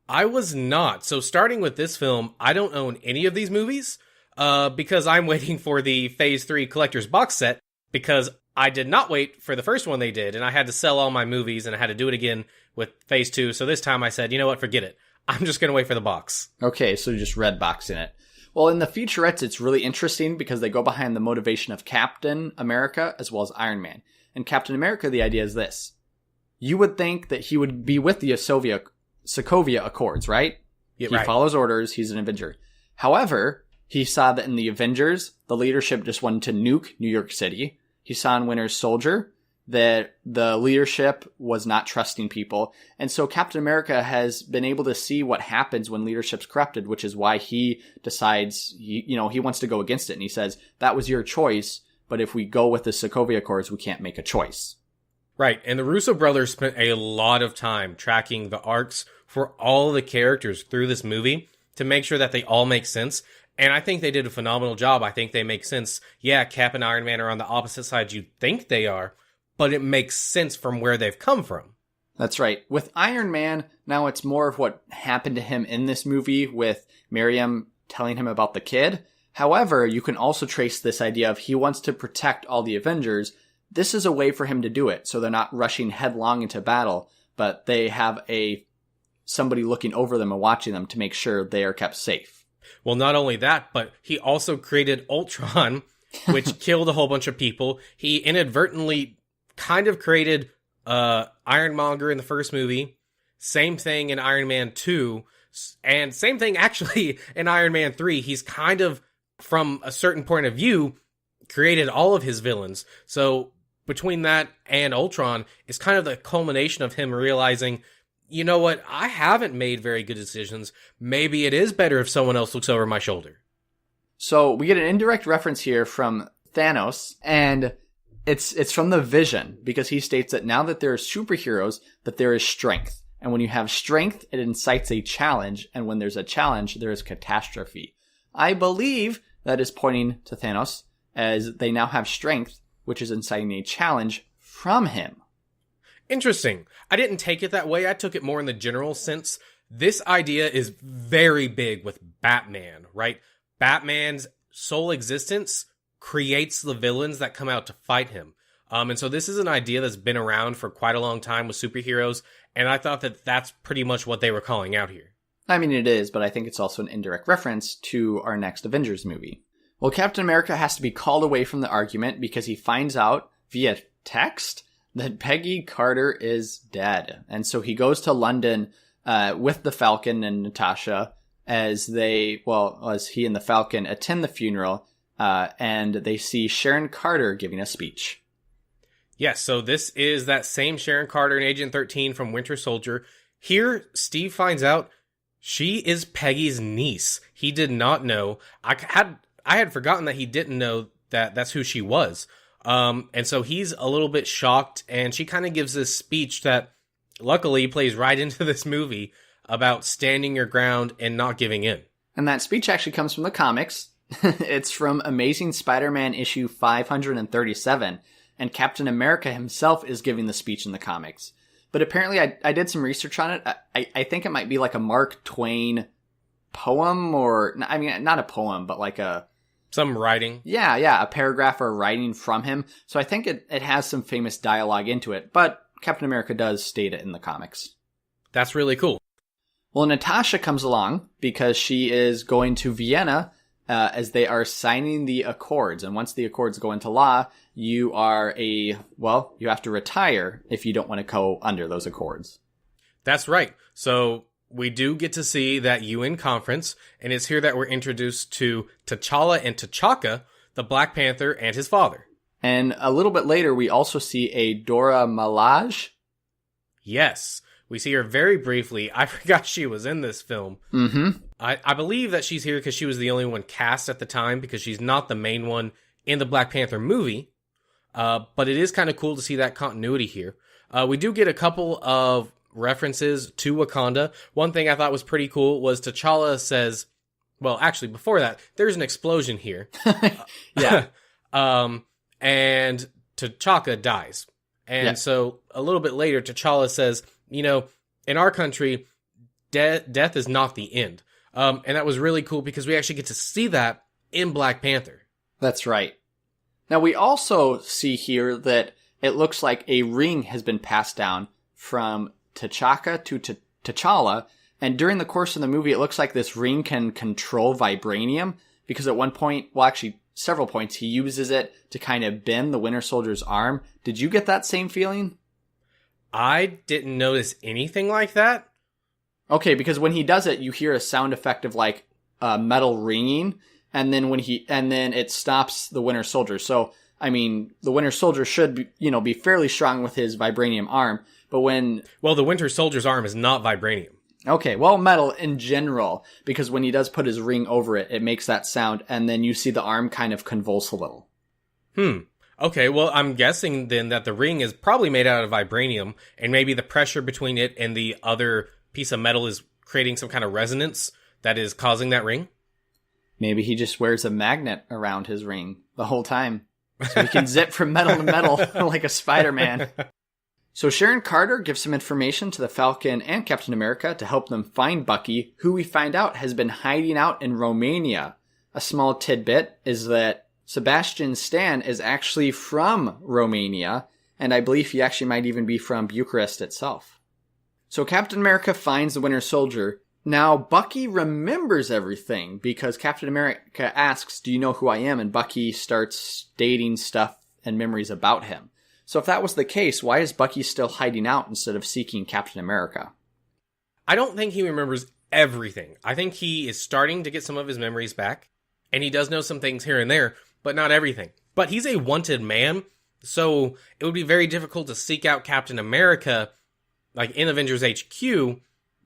I was not. So starting with this film, I don't own any of these movies because I'm waiting for the Phase 3 collector's box set because I did not wait for the first one they did, and I had to sell all my movies, and I had to do it again with Phase 2. So this time I said, you know what, forget it. I'm just going to wait for the box. Okay, so just red boxing it. Well, in the featurettes, it's really interesting because they go behind the motivation of Captain America as well as Iron Man. And Captain America, the idea is this. You would think that he would be with the Sokovia Accords, right? Yeah, he right. follows orders. He's an Avenger. However, he saw that in the Avengers, the leadership just wanted to nuke New York City. He saw in Winter Soldier that the leadership was not trusting people. And so Captain America has been able to see what happens when leadership's corrupted, which is why he decides, he wants to go against it. And he says, that was your choice, but if we go with the Sokovia Accords, we can't make a choice. Right, and the Russo brothers spent a lot of time tracking the arcs for all the characters through this movie to make sure that they all make sense. And I think they did a phenomenal job. I think they make sense. Yeah, Cap and Iron Man are on the opposite side you think they are, but it makes sense from where they've come from. That's right. With Iron Man, now it's more of what happened to him in this movie with Miriam telling him about the kid. However, you can also trace this idea of he wants to protect all the Avengers. This is a way for him to do it, so they're not rushing headlong into battle, but they have somebody looking over them and watching them to make sure they are kept safe. Well, not only that, but he also created Ultron, which killed a whole bunch of people. He inadvertently kind of created Ironmonger in the first movie. Same thing in Iron Man 2. And same thing actually in Iron Man 3. He's kind of, from a certain point of view, created all of his villains. So between that and Ultron is kind of the culmination of him realizing, you know what, I haven't made very good decisions. Maybe it is better if someone else looks over my shoulder. So we get an indirect reference here from Thanos, and it's from the Vision, because he states that now that there are superheroes, that there is strength. And when you have strength, it incites a challenge, and when there's a challenge, there is catastrophe. I believe that is pointing to Thanos, as they now have strength, which is inciting a challenge from him. Interesting. I didn't take it that way. I took it more in the general sense. This idea is very big with Batman, right? Batman's sole existence creates the villains that come out to fight him. And so this is an idea that's been around for quite a long time with superheroes, and I thought that that's pretty much what they were calling out here. I mean, it is, but I think it's also an indirect reference to our next Avengers movie. Well, Captain America has to be called away from the argument because he finds out via text that Peggy Carter is dead. And so he goes to London with the Falcon and Natasha as he and the Falcon attend the funeral, and they see Sharon Carter giving a speech. Yes, so this is that same Sharon Carter in Agent 13 from Winter Soldier. Here, Steve finds out she is Peggy's niece. He did not know. I had forgotten that he didn't know that that's who she was. And so he's a little bit shocked, and she kind of gives this speech that luckily plays right into this movie about standing your ground and not giving in. And that speech actually comes from the comics. It's from Amazing Spider-Man issue 537, and Captain America himself is giving the speech in the comics. But apparently I did some research on it. I think it might be like a Mark Twain poem, or, I mean, not a poem, but like some writing. Yeah, a paragraph or writing from him. So I think it has some famous dialogue into it, but Captain America does state it in the comics. That's really cool. Well, Natasha comes along because she is going to Vienna as they are signing the Accords. And once the Accords go into law, you have to retire if you don't want to go under those Accords. That's right. So we do get to see that UN conference, and it's here that we're introduced to T'Challa and T'Chaka, the Black Panther and his father. And a little bit later, we also see a Dora Milaje. Yes, we see her very briefly. I forgot she was in this film. Mm-hmm. I believe that she's here because she was the only one cast at the time, because she's not the main one in the Black Panther movie. But it is kind of cool to see that continuity here. We do get a couple of references to Wakanda. One thing I thought was pretty cool was T'Challa says, well, actually, before that, there's an explosion here. Yeah. And T'Chaka dies. And so a little bit later, T'Challa says, in our country, death is not the end. And that was really cool because we actually get to see that in Black Panther. That's right. Now, we also see here that it looks like a ring has been passed down from T'Chaka to T'Challa. And during the course of the movie, it looks like this ring can control vibranium, because at one point, well, actually several points, he uses it to kind of bend the Winter Soldier's arm. Did you get that same feeling? I didn't notice anything like that. Okay, because when he does it, you hear a sound effect of like metal ringing, and then then it stops the Winter Soldier. So, I mean, the Winter Soldier should be fairly strong with his vibranium arm, but well, the Winter Soldier's arm is not vibranium. Okay, well, metal in general, because when he does put his ring over it, it makes that sound, and then you see the arm kind of convulse a little. Okay, well, I'm guessing then that the ring is probably made out of vibranium, and maybe the pressure between it and the other piece of metal is creating some kind of resonance that is causing that ring? Maybe he just wears a magnet around his ring the whole time, so he can zip from metal to metal like a Spider-Man. So Sharon Carter gives some information to the Falcon and Captain America to help them find Bucky, who we find out has been hiding out in Romania. A small tidbit is that Sebastian Stan is actually from Romania, and I believe he actually might even be from Bucharest itself. So Captain America finds the Winter Soldier. Now Bucky remembers everything because Captain America asks, "Do you know who I am?" And Bucky starts stating stuff and memories about him. So if that was the case, why is Bucky still hiding out instead of seeking Captain America? I don't think he remembers everything. I think he is starting to get some of his memories back, and he does know some things here and there, but not everything. But he's a wanted man, so it would be very difficult to seek out Captain America, like in Avengers HQ,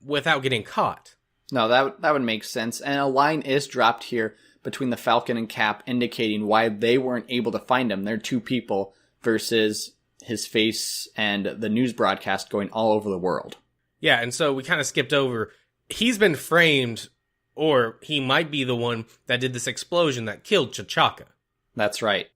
without getting caught. No, that would make sense. And a line is dropped here between the Falcon and Cap indicating why they weren't able to find him. They're two people versus his face and the news broadcast going all over the world. Yeah, and so we kind of skipped over. He's been framed, or he might be the one that did this explosion that killed T'Chaka. That's right.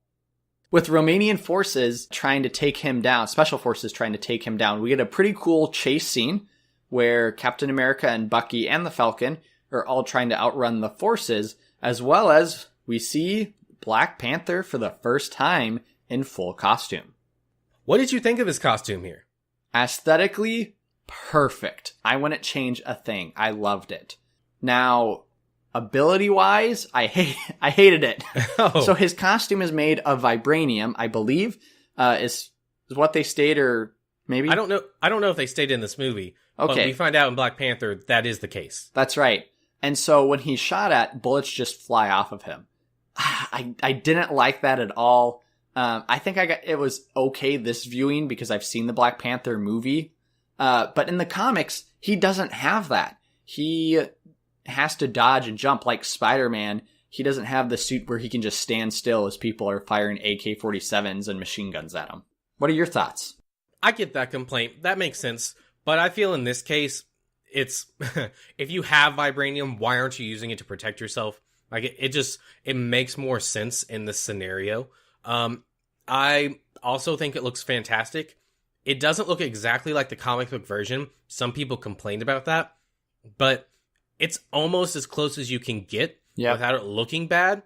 With Romanian forces trying to take him down, special forces trying to take him down, we get a pretty cool chase scene where Captain America and Bucky and the Falcon are all trying to outrun the forces, as well as we see Black Panther for the first time in full costume. What did you think of his costume here? Aesthetically, perfect. I wouldn't change a thing. I loved it. Now, ability-wise, I hated it. Oh. So his costume is made of vibranium, I believe, is what they stated, or maybe? I don't know if they stated in this movie. Okay. But we find out in Black Panther that is the case. That's right. And so when he's shot at, bullets just fly off of him. I didn't like that at all. I think it was okay this viewing because I've seen the Black Panther movie. But in the comics, he doesn't have that. He has to dodge and jump like Spider-Man. He doesn't have the suit where he can just stand still as people are firing AK-47s and machine guns at him. What are your thoughts? I get that complaint. That makes sense. But I feel in this case, it's if you have vibranium, why aren't you using it to protect yourself? Like it makes more sense in this scenario. I also think it looks fantastic. It doesn't look exactly like the comic book version. Some people complained about that, but it's almost as close as you can get without it looking bad.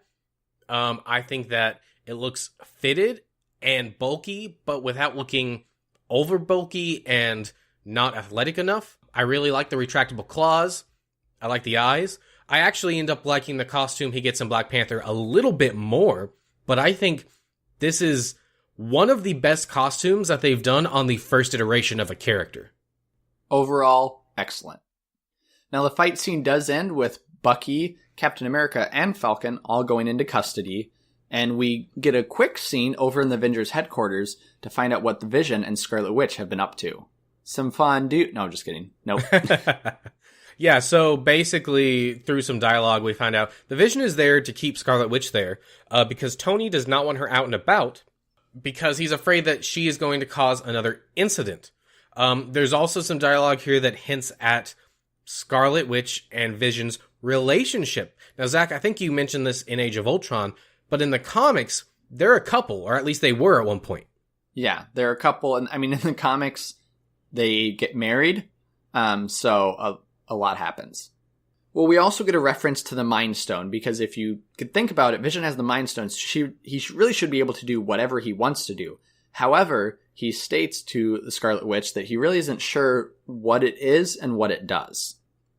I think that it looks fitted and bulky, but without looking over bulky and not athletic enough. I really like the retractable claws. I like the eyes. I actually end up liking the costume he gets in Black Panther a little bit more, but I think this is one of the best costumes that they've done on the first iteration of a character. Overall, excellent. Now, the fight scene does end with Bucky, Captain America, and Falcon all going into custody, and we get a quick scene over in the Avengers headquarters to find out what the Vision and Scarlet Witch have been up to. Some fun No, just kidding. Nope. Yeah, so basically, through some dialogue, we find out the Vision is there to keep Scarlet Witch there, because Tony does not want her out and about, because he's afraid that she is going to cause another incident. There's also some dialogue here that hints at Scarlet Witch and Vision's relationship. Now, Zach, I think you mentioned this in Age of Ultron, but in the comics, they're a couple, or at least they were at one point. Yeah, they're a couple, and I mean, in the comics, they get married, so a lot happens. Well, we also get a reference to the Mind Stone, because if you could think about it, Vision has the Mind Stones. He really should be able to do whatever he wants to do. However, he states to the Scarlet Witch that he really isn't sure what it is and what it does.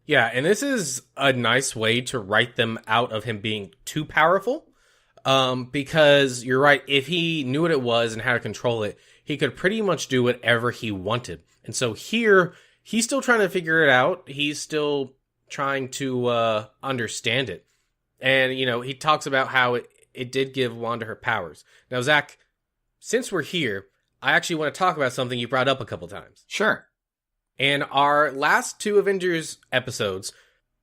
Yeah, and this is a nice way to write them out of him being too powerful. Because you're right, if he knew what it was and how to control it, he could pretty much do whatever he wanted. And so here, he's still trying to figure it out. He's still trying to understand it. And, he talks about how it did give Wanda her powers. Now, Zach, since we're here, I actually want to talk about something you brought up a couple times. Sure. In our last 2 Avengers episodes,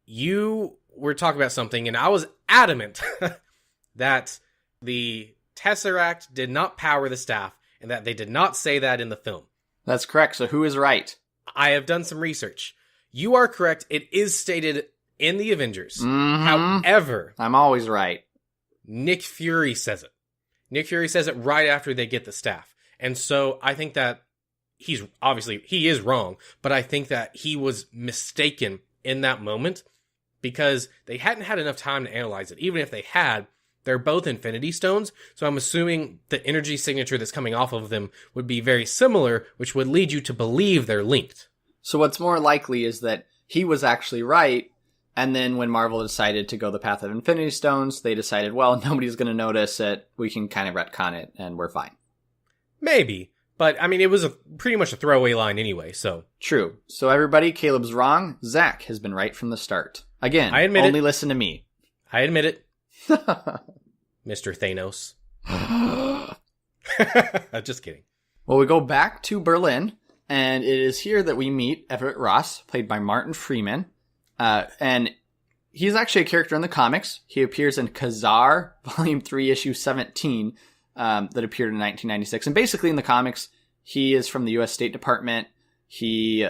you were talking about something, and I was adamant that the Tesseract did not power the staff, and that they did not say that in the film. That's correct. So who is right? I have done some research. You are correct. It is stated in the Avengers. Mm-hmm. However, I'm always right. Nick Fury says it. Nick Fury says it right after they get the staff. And so I think that he is wrong, but I think that he was mistaken in that moment because they hadn't had enough time to analyze it. Even if they had, they're both Infinity Stones, so I'm assuming the energy signature that's coming off of them would be very similar, which would lead you to believe they're linked. So what's more likely is that he was actually right, and then when Marvel decided to go the path of Infinity Stones, they decided, well, nobody's going to notice it, we can kind of retcon it, and we're fine. Maybe, but I mean, it was pretty much a throwaway line anyway, so. True. So everybody, Caleb's wrong. Zach has been right from the start. Again, I admit only it. Listen to me. I admit it. Mr. Thanos. Just kidding. Well, we go back to Berlin, and it is here that we meet Everett Ross, played by Martin Freeman. And he's actually a character in the comics. He appears in Khazar, Volume 3, Issue 17, that appeared in 1996. And basically in the comics, he is from the U.S. State Department. He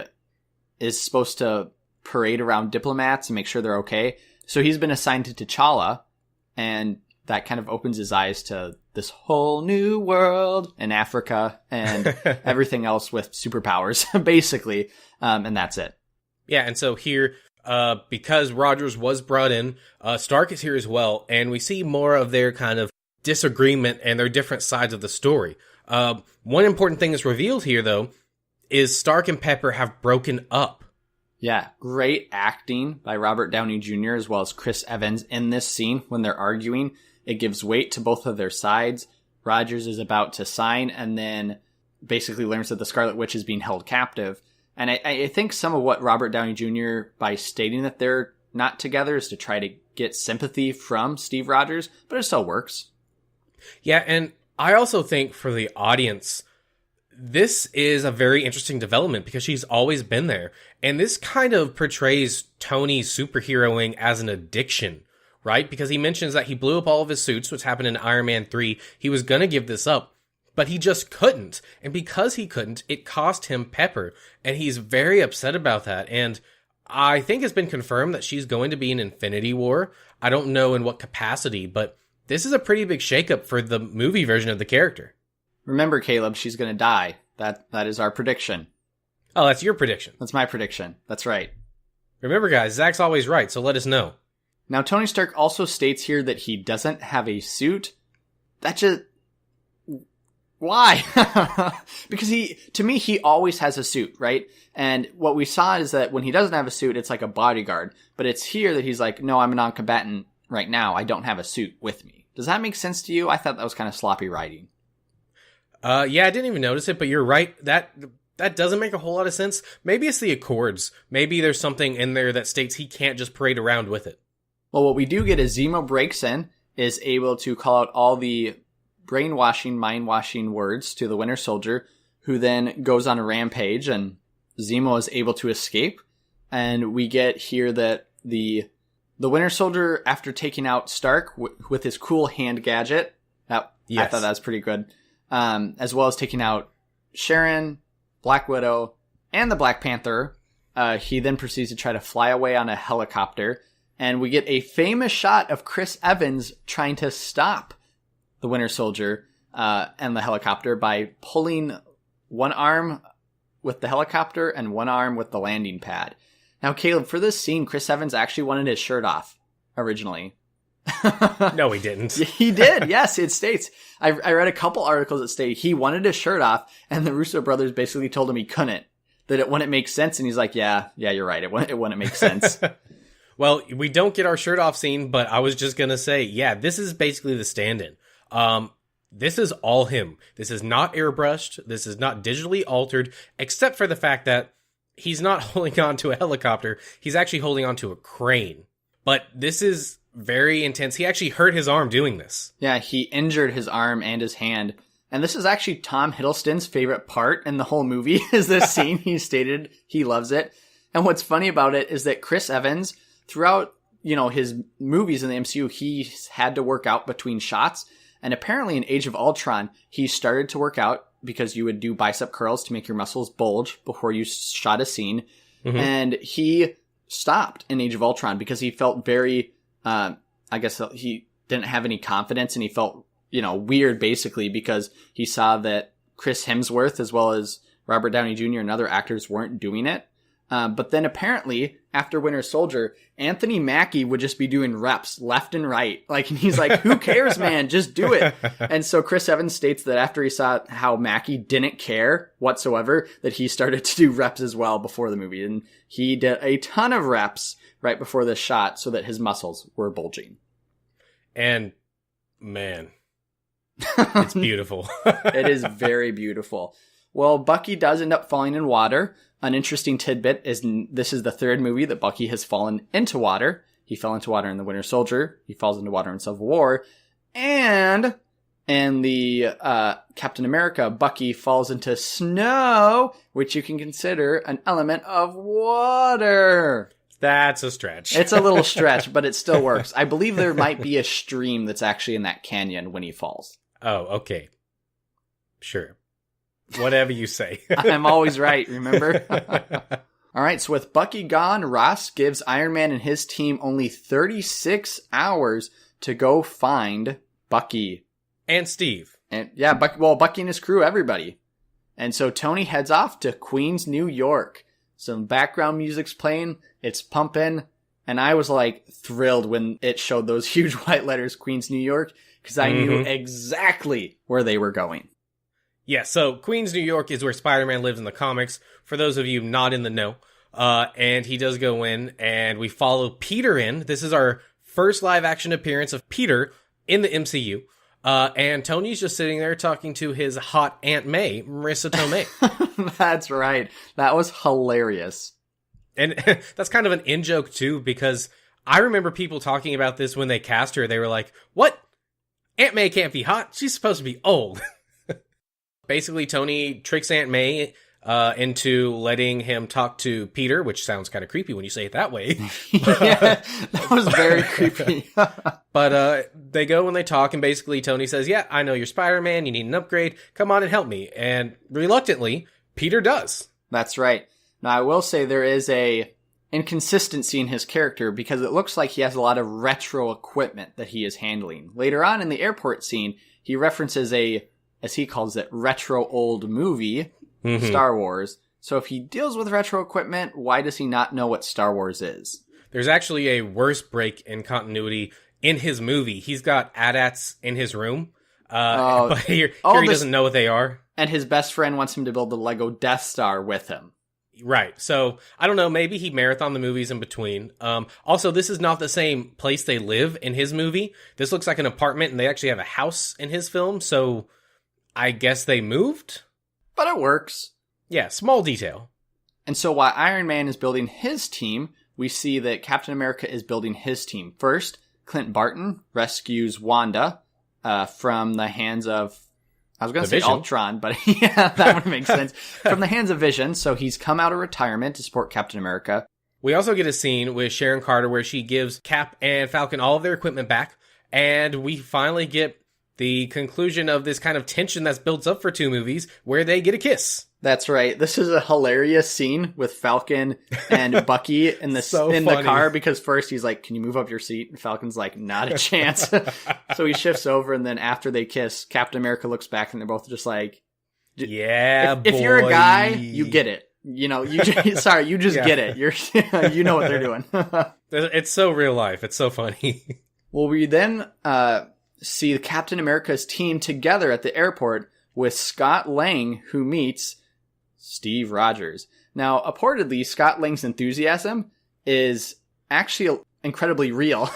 is supposed to parade around diplomats and make sure they're okay. So he's been assigned to T'Challa, and that kind of opens his eyes to this whole new world in Africa and everything else with superpowers, basically. And that's it. Yeah, and so here, because Rogers was brought in, Stark is here as well, and we see more of their kind of disagreement and their different sides of the story. One important thing that's revealed here, though, is Stark and Pepper have broken up. Yeah, great acting by Robert Downey Jr. as well as Chris Evans in this scene when they're arguing. It gives weight to both of their sides. Rogers is about to sign and then basically learns that the Scarlet Witch is being held captive. And I think some of what Robert Downey Jr., by stating that they're not together, is to try to get sympathy from Steve Rogers, but it still works. Yeah, and I also think for the audience, this is a very interesting development because she's always been there. And this kind of portrays Tony's superheroing as an addiction, right? Because he mentions that he blew up all of his suits, which happened in Iron Man 3. He was going to give this up, but he just couldn't. And because he couldn't, it cost him Pepper. And he's very upset about that. And I think it's been confirmed that she's going to be in Infinity War. I don't know in what capacity, but this is a pretty big shakeup for the movie version of the character. Remember, Caleb, she's going to die. That is our prediction. Oh, that's your prediction. That's my prediction. That's right. Remember, guys, Zach's always right, so let us know. Now, Tony Stark also states here that he doesn't have a suit. That just... Why? Because to me, he always has a suit, right? And what we saw is that when he doesn't have a suit, it's like a bodyguard. But it's here that he's like, no, I'm a non-combatant right now. I don't have a suit with me. Does that make sense to you? I thought that was kind of sloppy writing. Yeah, I didn't even notice it, but you're right. That That doesn't make a whole lot of sense. Maybe it's the Accords. Maybe there's something in there that states he can't just parade around with it. Well, what we do get is Zemo breaks in, is able to call out all the brainwashing, mind-washing words to the Winter Soldier, who then goes on a rampage, and Zemo is able to escape. And we get here that the Winter Soldier, after taking out Stark with his cool hand gadget, I thought that was pretty good, as well as taking out Sharon, Black Widow, and the Black Panther, he then proceeds to try to fly away on a helicopter. And we get a famous shot of Chris Evans trying to stop the Winter Soldier and the helicopter by pulling one arm with the helicopter and one arm with the landing pad. Now, Caleb, for this scene, Chris Evans actually wanted his shirt off originally. No, he didn't. He did. Yes, it states. I read a couple articles that state he wanted his shirt off, and the Russo brothers basically told him he couldn't, that it wouldn't make sense. And he's like, yeah, you're right. It wouldn't make sense. Well, we don't get our shirt off scene, but I was just going to say, yeah, this is basically the stand-in. This is all him. This is not airbrushed. This is not digitally altered, except for the fact that he's not holding on to a helicopter. He's actually holding on to a crane. But this is very intense. He actually hurt his arm doing this. Yeah, he injured his arm and his hand. And this is actually Tom Hiddleston's favorite part in the whole movie, is this scene. He stated he loves it. And what's funny about it is that Chris Evans, throughout, his movies in the MCU, he had to work out between shots. And apparently in Age of Ultron, he started to work out because you would do bicep curls to make your muscles bulge before you shot a scene. Mm-hmm. And he stopped in Age of Ultron because he felt very, I guess he didn't have any confidence, and he felt, weird basically because he saw that Chris Hemsworth as well as Robert Downey Jr. and other actors weren't doing it. But then apparently after Winter Soldier, Anthony Mackie would just be doing reps left and right. And he's like, who cares, man? Just do it. And so Chris Evans states that after he saw how Mackie didn't care whatsoever, that he started to do reps as well before the movie. And he did a ton of reps right before this shot so that his muscles were bulging. And man, it's beautiful. It is very beautiful. Well, Bucky does end up falling in water. An interesting tidbit is this is the third movie that Bucky has fallen into water. He fell into water in The Winter Soldier. He falls into water in Civil War. And in the Captain America, Bucky falls into snow, which you can consider an element of water. That's a stretch. It's a little stretch, but it still works. I believe there might be a stream that's actually in that canyon when he falls. Oh, okay. Sure. Whatever you say. I'm always right, remember? All right, so with Bucky gone, Ross gives Iron Man and his team only 36 hours to go find Bucky. And Steve. And yeah, Bucky and his crew, everybody. And so Tony heads off to Queens, New York. Some background music's playing, it's pumping, and I was thrilled when it showed those huge white letters, Queens, New York, because I knew exactly where they were going. Yeah, so Queens, New York is where Spider-Man lives in the comics, for those of you not in the know. And he does go in, and we follow Peter in. This is our first live-action appearance of Peter in the MCU. And Tony's just sitting there talking to his hot Aunt May, Marissa Tomei. That's right. That was hilarious. And that's kind of an in-joke, too, because I remember people talking about this when they cast her. They were like, what? Aunt May can't be hot. She's supposed to be old. Basically, Tony tricks Aunt May into letting him talk to Peter, which sounds kind of creepy when you say it that way. Yeah, that was very creepy. But they go and they talk, and basically Tony says, yeah, I know you're Spider-Man, you need an upgrade, come on and help me. And reluctantly, Peter does. That's right. Now, I will say there is a inconsistency in his character because it looks like he has a lot of retro equipment that he is handling. Later on in the airport scene, he references as he calls it, retro old movie, Star Wars. So if he deals with retro equipment, why does he not know what Star Wars is? There's actually a worse break in continuity in his movie. He's got AT-ATs in his room, but here he doesn't know what they are. And his best friend wants him to build the Lego Death Star with him. Right. So, I don't know, maybe he marathoned the movies in between. Also, this is not the same place they live in his movie. This looks like an apartment, and they actually have a house in his film, so I guess they moved? But it works. Yeah, small detail. And so while Iron Man is building his team, we see that Captain America is building his team. First, Clint Barton rescues Wanda from the hands of, I was going to say Vision. Ultron, but yeah, that would make sense. From the hands of Vision. So he's come out of retirement to support Captain America. We also get a scene with Sharon Carter where she gives Cap and Falcon all of their equipment back. And we finally get the conclusion of this kind of tension that's built up for 2 movies where they get a kiss. That's right. This is a hilarious scene with Falcon and Bucky in the the car, because first he's like, "Can you move up your seat?" And Falcon's like, "Not a chance." So he shifts over, and then after they kiss, Captain America looks back, and they're both just like, "Yeah, if you're a guy, you get it. You know, you just get it. You know what they're doing." It's so real life. It's so funny. Well, we then see Captain America's team together at the airport with Scott Lang, who meets Steve Rogers. Now, purportedly, Scott Lang's enthusiasm is actually incredibly real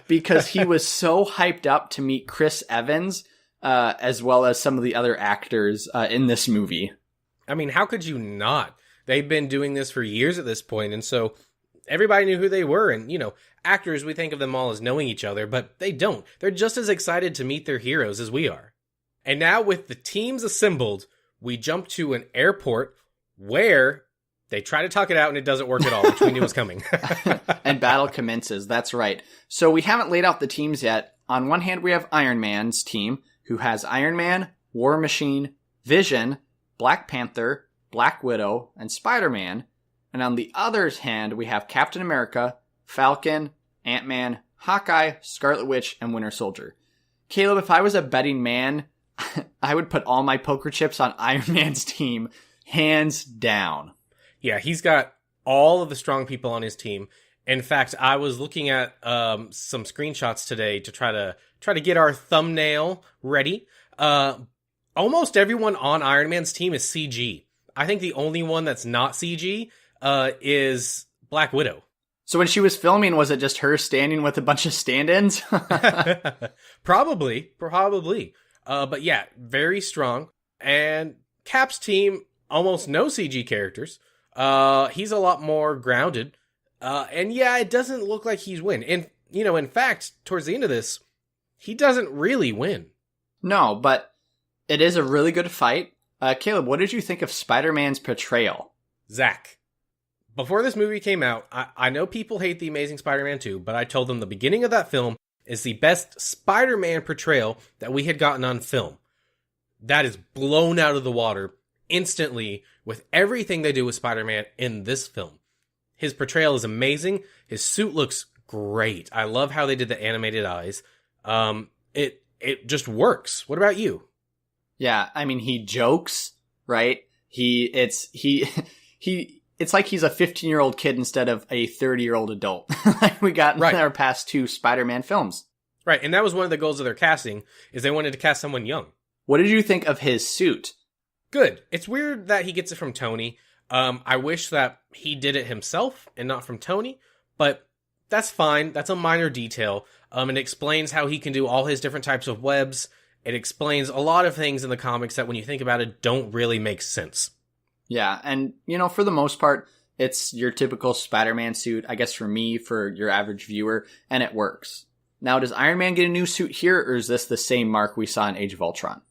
because he was so hyped up to meet Chris Evans, as well as some of the other actors in this movie. I mean, how could you not? They've been doing this for years at this point, and so everybody knew who they were. And, you know, actors, we think of them all as knowing each other, but they don't. They're just as excited to meet their heroes as we are. And now with the teams assembled, we jump to an airport where they try to talk it out and it doesn't work at all, which we knew was coming. And battle commences. That's right. So we haven't laid out the teams yet. On one hand, we have Iron Man's team, who has Iron Man, War Machine, Vision, Black Panther, Black Widow, and Spider-Man. And on the other hand, we have Captain America, Falcon, Ant-Man, Hawkeye, Scarlet Witch, and Winter Soldier. Caleb, if I was a betting man, I would put all my poker chips on Iron Man's team, hands down. Yeah, he's got all of the strong people on his team. In fact, I was looking at some screenshots today to try to get our thumbnail ready. Almost everyone on Iron Man's team is CG. I think the only one that's not CG is Black Widow. So when she was filming, was it just her standing with a bunch of stand-ins? Probably. But yeah, very strong. And Cap's team, almost no CG characters. He's a lot more grounded. And yeah, it doesn't look like he's win. And, you know, in fact, towards the end of this, he doesn't really win. No, but it is a really good fight. Caleb, what did you think of Spider-Man's portrayal? Zach, before this movie came out, I know people hate The Amazing Spider-Man 2, but I told them the beginning of that film is the best Spider-Man portrayal that we had gotten on film. That is blown out of the water instantly with everything they do with Spider-Man in this film. His portrayal is amazing. His suit looks great. I love how they did the animated eyes. It just works. What about you? Yeah, I mean, he jokes, right? It's like he's a 15-year-old kid instead of a 30-year-old adult. Like we got in our past 2 Spider-Man films. Right, and that was one of the goals of their casting, is they wanted to cast someone young. What did you think of his suit? Good. It's weird that he gets it from Tony. I wish that he did it himself and not from Tony, but that's fine. That's a minor detail. It explains how he can do all his different types of webs. It explains a lot of things in the comics that when you think about it, don't really make sense. Yeah, and, you know, for the most part, it's your typical Spider-Man suit, I guess for me, for your average viewer, and it works. Now, does Iron Man get a new suit here, or is this the same Mark we saw in Age of Ultron?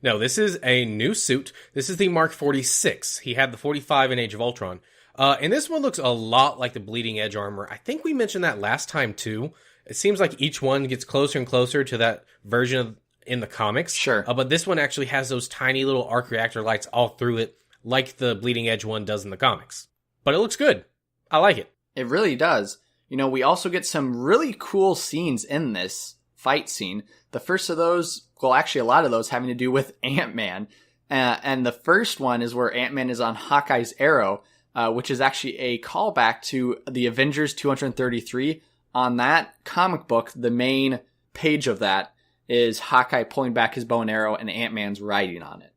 No, this is a new suit. This is the Mark 46. He had the 45 in Age of Ultron. And this one looks a lot like the Bleeding Edge armor. I think we mentioned that last time, too. It seems like each one gets closer and closer to that version in the comics. Sure. But this one actually has those tiny little arc reactor lights all through it, like the Bleeding Edge one does in the comics. But it looks good. I like it. It really does. You know, we also get some really cool scenes in this fight scene. The first of those, well, actually a lot of those having to do with Ant-Man. And the first one is where Ant-Man is on Hawkeye's arrow, which is actually a callback to the Avengers 233. On that comic book, the main page of that is Hawkeye pulling back his bow and arrow and Ant-Man's riding on it.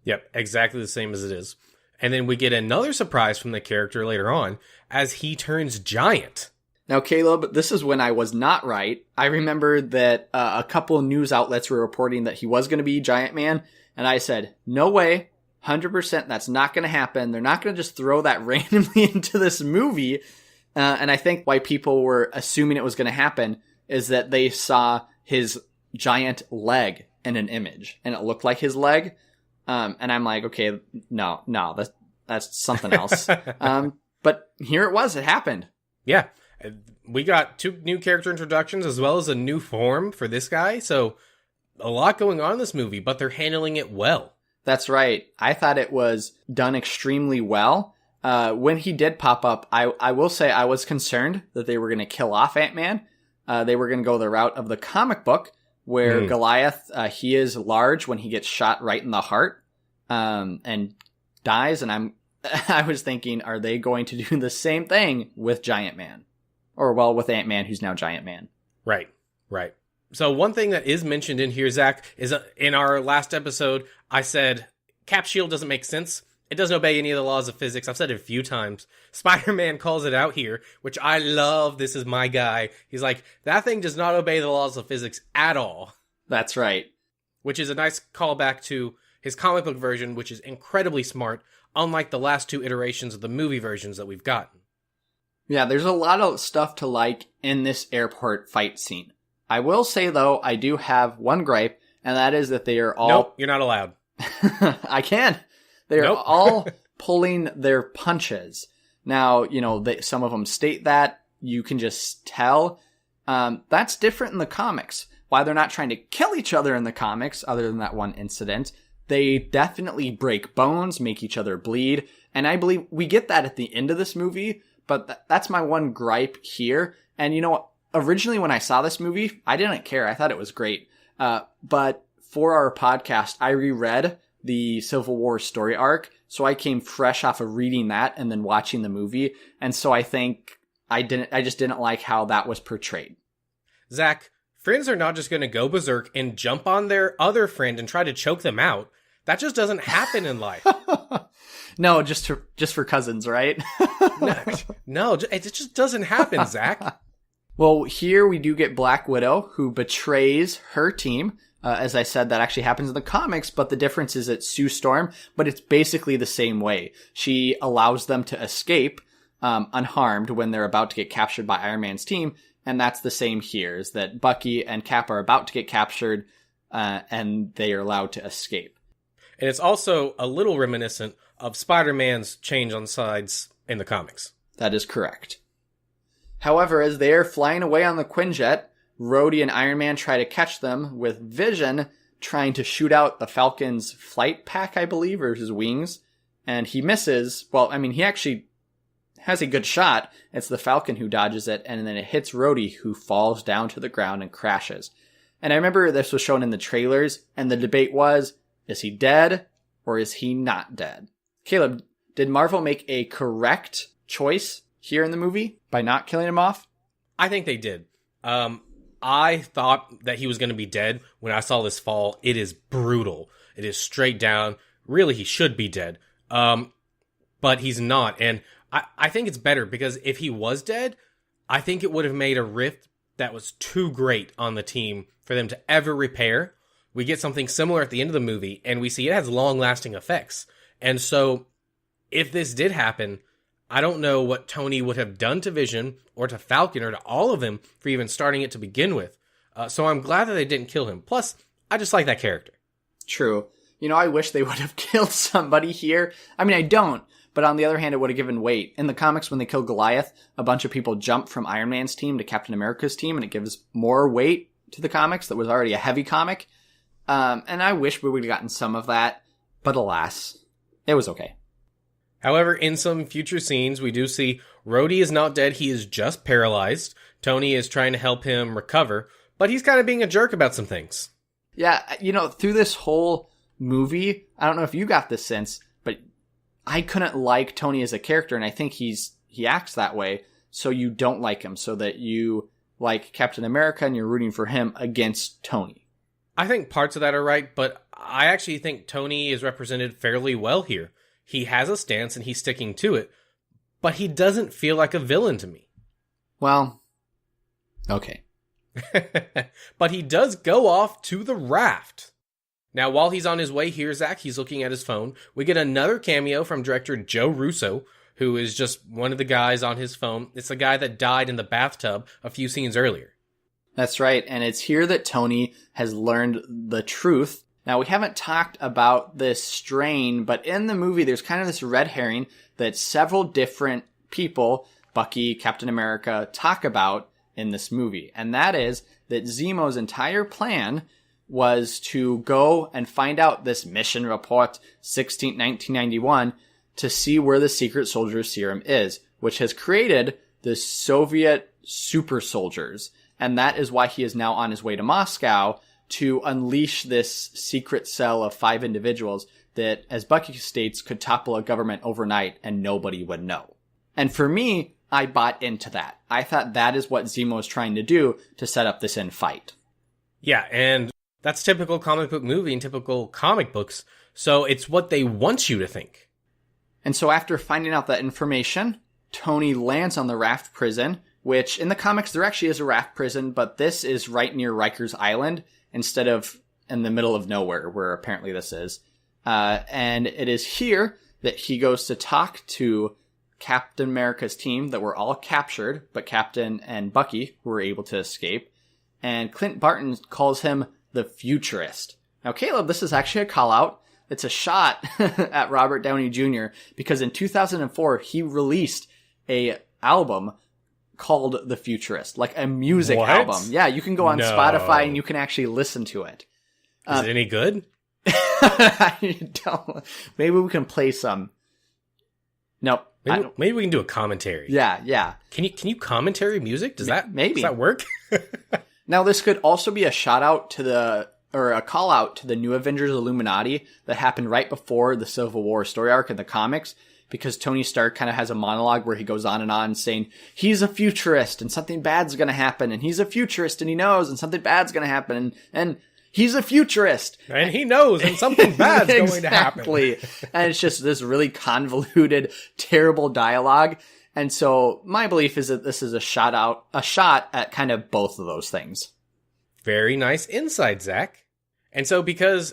Yep, exactly the same as it is. And then we get another surprise from the character later on as he turns giant. Now, Caleb, this is when I was not right. I remember that a couple of news outlets were reporting that he was going to be Giant Man, and I said, no way, 100% that's not going to happen. They're not going to just throw that randomly into this movie. And I think why people were assuming it was going to happen is that they saw his giant leg in an image and it looked like his leg. And I'm like, okay, no, that's something else. But here it was. It happened. Yeah. We got 2 new character introductions as well as a new form for this guy. So a lot going on in this movie, but they're handling it well. That's right. I thought it was done extremely well. When he did pop up, I will say I was concerned that they were going to kill off Ant-Man. They were going to go the route of the comic book where Goliath, he is large when he gets shot right in the heart and dies. And I was thinking, are they going to do the same thing with Giant Man? Or, well, with Ant-Man, who's now Giant Man. Right. So one thing that is mentioned in here, Zach, is in our last episode, I said, Cap shield doesn't make sense. It doesn't obey any of the laws of physics. I've said it a few times. Spider-Man calls it out here, which I love. This is my guy. He's like, that thing does not obey the laws of physics at all. That's right. Which is a nice callback to his comic book version, which is incredibly smart, unlike the last 2 iterations of the movie versions that we've gotten. Yeah, there's a lot of stuff to like in this airport fight scene. I will say, though, I do have one gripe, and that is that they are all... Nope, you're not allowed. I can. They're all pulling their punches. Now, some of them state that. You can just tell. That's different in the comics. While they're not trying to kill each other in the comics, other than that one incident, they definitely break bones, make each other bleed. And I believe we get that at the end of this movie, but that's my one gripe here. And originally when I saw this movie, I didn't care. I thought it was great. But for our podcast, I reread the Civil War story arc. So I came fresh off of reading that and then watching the movie. And so I think I just didn't like how that was portrayed. Zach, friends are not just going to go berserk and jump on their other friend and try to choke them out. That just doesn't happen in life. No, just for cousins, right? No, it just doesn't happen, Zach. Well, here we do get Black Widow, who betrays her team. As I said, that actually happens in the comics, but the difference is it's Sue Storm, but it's basically the same way. She allows them to escape unharmed when they're about to get captured by Iron Man's team, and that's the same here, is that Bucky and Cap are about to get captured, and they are allowed to escape. And it's also a little reminiscent of Spider-Man's change on sides in the comics. That is correct. However, as they are flying away on the Quinjet, Rhodey and Iron Man try to catch them, with Vision trying to shoot out the Falcon's flight pack, I believe, or his wings. And he misses. Well, I mean, he actually has a good shot. It's the Falcon who dodges it, and then it hits Rhodey, who falls down to the ground and crashes. And I remember this was shown in the trailers, and the debate was, is he dead or is he not dead? Caleb, did Marvel make a correct choice here in the movie by not killing him off? I think they did. I thought that he was going to be dead when I saw this fall. It is brutal. It is straight down. Really, he should be dead. But he's not. And I think it's better because if he was dead, I think it would have made a rift that was too great on the team for them to ever repair. We get something similar at the end of the movie, and we see it has long-lasting effects. And so, if this did happen, I don't know what Tony would have done to Vision, or to Falcon, or to all of them for even starting it to begin with. So I'm glad that they didn't kill him. Plus, I just like that character. True. I wish they would have killed somebody here. I mean, I don't. But on the other hand, it would have given weight. In the comics, when they kill Goliath, a bunch of people jump from Iron Man's team to Captain America's team, and it gives more weight to the comics that was already a heavy comic. And I wish we would have gotten some of that, but alas, it was okay. However, in some future scenes, we do see Rhodey is not dead, he is just paralyzed. Tony is trying to help him recover, but he's kind of being a jerk about some things. Yeah, through this whole movie, I don't know if you got this sense, but I couldn't like Tony as a character, and I think he acts that way, so you don't like him, so that you like Captain America and you're rooting for him against Tony. I think parts of that are right, but I actually think Tony is represented fairly well here. He has a stance and he's sticking to it, but he doesn't feel like a villain to me. Well, okay. But he does go off to the raft. Now, while he's on his way here, Zach, he's looking at his phone. We get another cameo from director Joe Russo, who is just one of the guys on his phone. It's the guy that died in the bathtub a few scenes earlier. That's right, and it's here that Tony has learned the truth. Now, we haven't talked about this strain, but in the movie, there's kind of this red herring that several different people, Bucky, Captain America, talk about in this movie. And that is that Zemo's entire plan was to go and find out this mission report, 1991, to see where the secret soldier serum is, which has created the Soviet super soldiers. And that is why he is now on his way to Moscow to unleash this secret cell of 5 individuals that, as Bucky states, could topple a government overnight and nobody would know. And for me, I bought into that. I thought that is what Zemo is trying to do to set up this end fight. Yeah, and that's typical comic book movie and typical comic books, so it's what they want you to think. And so after finding out that information, Tony lands on the Raft prison, which in the comics there actually is a Raft prison, but this is right near Rikers Island instead of in the middle of nowhere, where apparently this is. And it is here that he goes to talk to Captain America's team that were all captured, but Captain and Bucky were able to escape. And Clint Barton calls him the Futurist. Now, Caleb, this is actually a call-out. It's a shot at Robert Downey Jr. because in 2004, he released a album called The Futurist, like a music album. Yeah, you can go on Spotify and you can actually listen to it. Is it any good? I don't. Maybe we can play some. Nope. Maybe we can do a commentary. Yeah. Can you commentary music? Does that work? Now, this could also be a shout out to a call out to the New Avengers Illuminati that happened right before the Civil War story arc in the comics, because Tony Stark kind of has a monologue where he goes on and on saying he's a futurist and something bad's going to happen, and he's a futurist and he knows and something bad's going to happen, and he's a futurist. And he knows and something bad's going to happen. Exactly. And it's just this really convoluted, terrible dialogue. And so my belief is that this is a shot at kind of both of those things. Very nice insight, Zach. And so because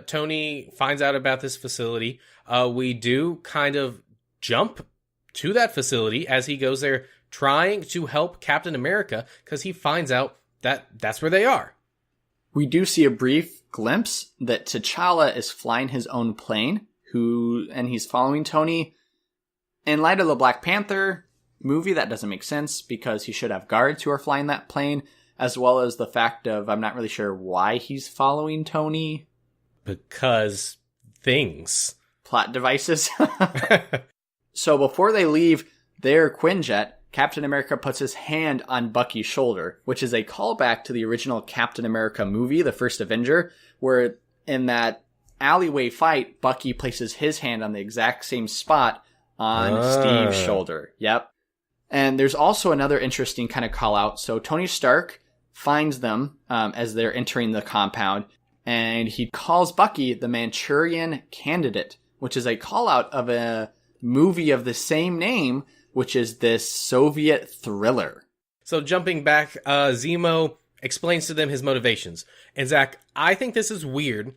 Tony finds out about this facility, we do kind of jump to that facility as he goes there trying to help Captain America because he finds out that that's where they are. We do see a brief glimpse that T'Challa is flying his own plane, and he's following Tony. In light of the Black Panther movie, that doesn't make sense because he should have guards who are flying that plane, as well as the fact of I'm not really sure why he's following Tony. Because things. Plot devices. So before they leave their Quinjet, Captain America puts his hand on Bucky's shoulder, which is a callback to the original Captain America movie, The First Avenger, where in that alleyway fight, Bucky places his hand on the exact same spot on Steve's shoulder. Yep. And there's also another interesting kind of call out. So Tony Stark finds them as they're entering the compound, and he calls Bucky the Manchurian Candidate, which is a call out of a movie of the same name, which is this Soviet thriller. So jumping back, Zemo explains to them his motivations. And Zach, I think this is weird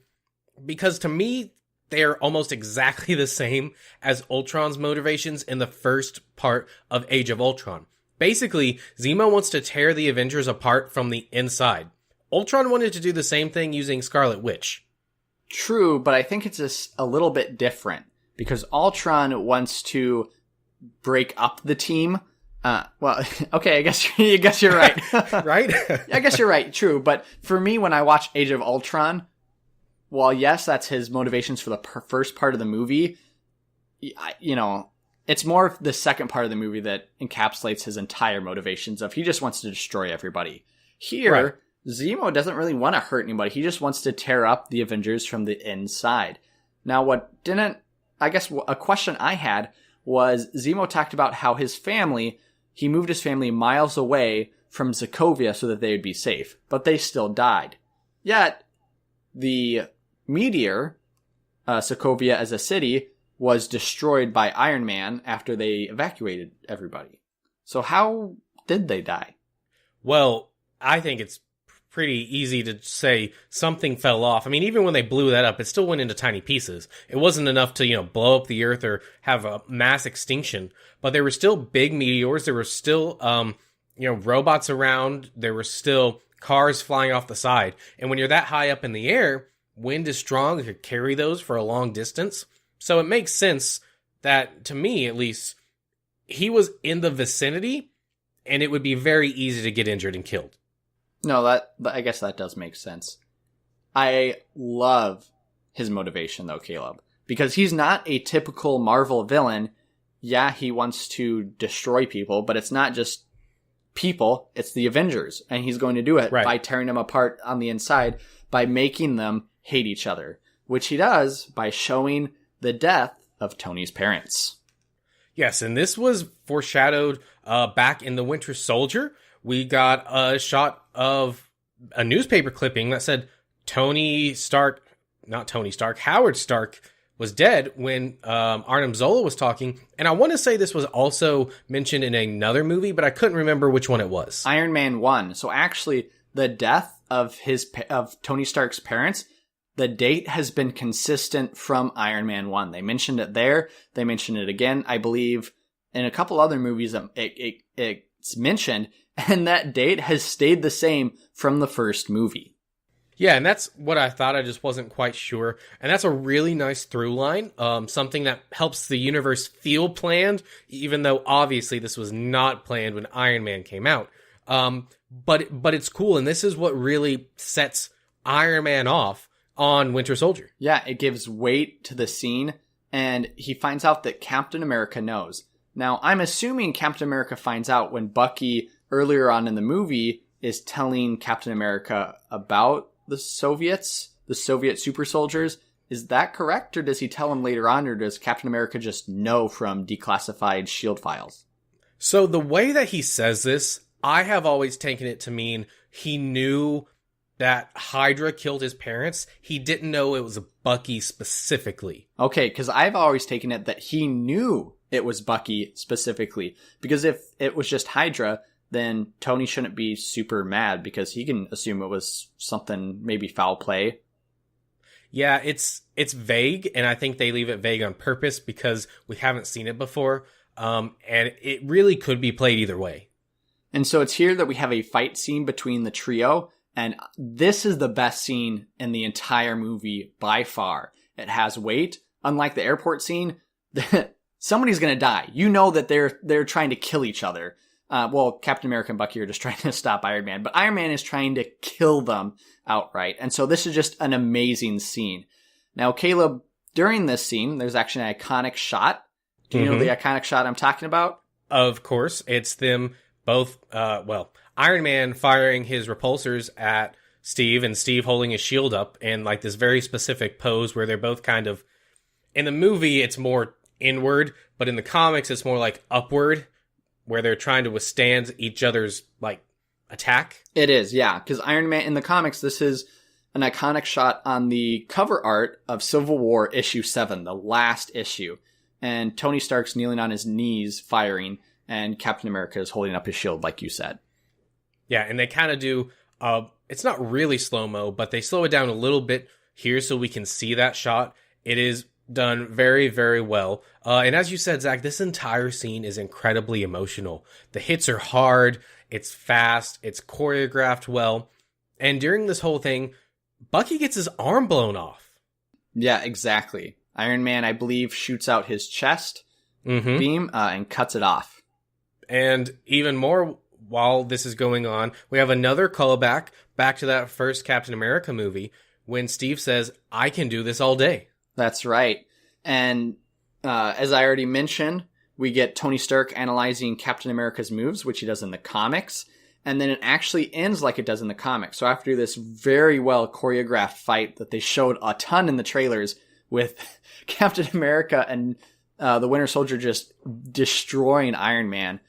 because to me, they are almost exactly the same as Ultron's motivations in the first part of Age of Ultron. Basically, Zemo wants to tear the Avengers apart from the inside. Ultron wanted to do the same thing using Scarlet Witch. True, but I think it's a little bit different because Ultron wants to break up the team. Well, okay, I guess you're right. Right? I guess you're right. True. But for me, when I watch Age of Ultron, while yes, that's his motivations for the first part of the movie, it's more of the second part of the movie that encapsulates his entire motivations of he just wants to destroy everybody. Here, right. Zemo doesn't really want to hurt anybody. He just wants to tear up the Avengers from the inside. Now, a question I had was Zemo talked about how he moved his family miles away from Sokovia so that they would be safe, but they still died. Yet, the meteor, Sokovia as a city, was destroyed by Iron Man after they evacuated everybody. So how did they die? Well, I think it's pretty easy to say something fell off. I mean, even when they blew that up, it still went into tiny pieces. It wasn't enough to, blow up the Earth or have a mass extinction, but there were still big meteors. There were still, robots around. There were still cars flying off the side. And when you're that high up in the air, wind is strong. It could carry those for a long distance. So it makes sense that, to me at least, he was in the vicinity and it would be very easy to get injured and killed. No, I guess that does make sense. I love his motivation, though, Caleb, because he's not a typical Marvel villain. Yeah, he wants to destroy people, but it's not just people, it's the Avengers, and he's going to do it by tearing them apart on the inside, by making them hate each other, which he does by showing the death of Tony's parents. Yes, and this was foreshadowed back in The Winter Soldier. We got a shot of a newspaper clipping that said Howard Stark was dead when Arnim Zola was talking. And I want to say this was also mentioned in another movie, but I couldn't remember which one it was. Iron Man 1. So actually, the death of Tony Stark's parents, the date has been consistent from Iron Man 1. They mentioned it there. They mentioned it again, I believe, in a couple other movies. It's mentioned. And that date has stayed the same from the first movie. Yeah, and that's what I thought. I just wasn't quite sure. And that's a really nice through line. Something that helps the universe feel planned, even though obviously this was not planned when Iron Man came out. But it's cool, and this is what really sets Iron Man off on Winter Soldier. Yeah, it gives weight to the scene, and he finds out that Captain America knows. Now, I'm assuming Captain America finds out when Bucky, earlier on in the movie, is telling Captain America about the Soviet super soldiers. Is that correct? Or does he tell him later on, or does Captain America just know from declassified SHIELD files? So the way that he says this, I have always taken it to mean he knew that Hydra killed his parents. He didn't know it was Bucky specifically. Okay, because I've always taken it that he knew it was Bucky specifically. Because if it was just Hydra, then Tony shouldn't be super mad because he can assume it was something, maybe foul play. Yeah, it's vague, and I think they leave it vague on purpose because we haven't seen it before, and it really could be played either way. And so it's here that we have a fight scene between the trio, and this is the best scene in the entire movie by far. It has weight. Unlike the airport scene, somebody's going to die. You know that they're trying to kill each other. Captain America and Bucky are just trying to stop Iron Man, but Iron Man is trying to kill them outright. And so this is just an amazing scene. Now, Caleb, during this scene, there's actually an iconic shot. Do you know the iconic shot I'm talking about? Of course. It's them both, Iron Man firing his repulsors at Steve and Steve holding his shield up in like this very specific pose where they're both kind of, in the movie, it's more inward, but in the comics, it's more like upward, where they're trying to withstand each other's, like, attack. It is, yeah. Because Iron Man, in the comics, this is an iconic shot on the cover art of Civil War issue 7, the last issue. And Tony Stark's kneeling on his knees firing, and Captain America is holding up his shield, like you said. Yeah, and they kind of do, it's not really slow-mo, but they slow it down a little bit here so we can see that shot. It is done very, very well. And as you said, Zach, this entire scene is incredibly emotional. The hits are hard, it's fast, it's choreographed well. And during this whole thing, Bucky gets his arm blown off. Yeah, exactly. Iron Man, I believe, shoots out his chest beam and cuts it off. And even more, while this is going on, we have another callback back to that first Captain America movie when Steve says, "I can do this all day." That's right. And as I already mentioned, we get Tony Stark analyzing Captain America's moves, which he does in the comics. And then it actually ends like it does in the comics. So after this very well choreographed fight that they showed a ton in the trailers with Captain America and the Winter Soldier just destroying Iron Man,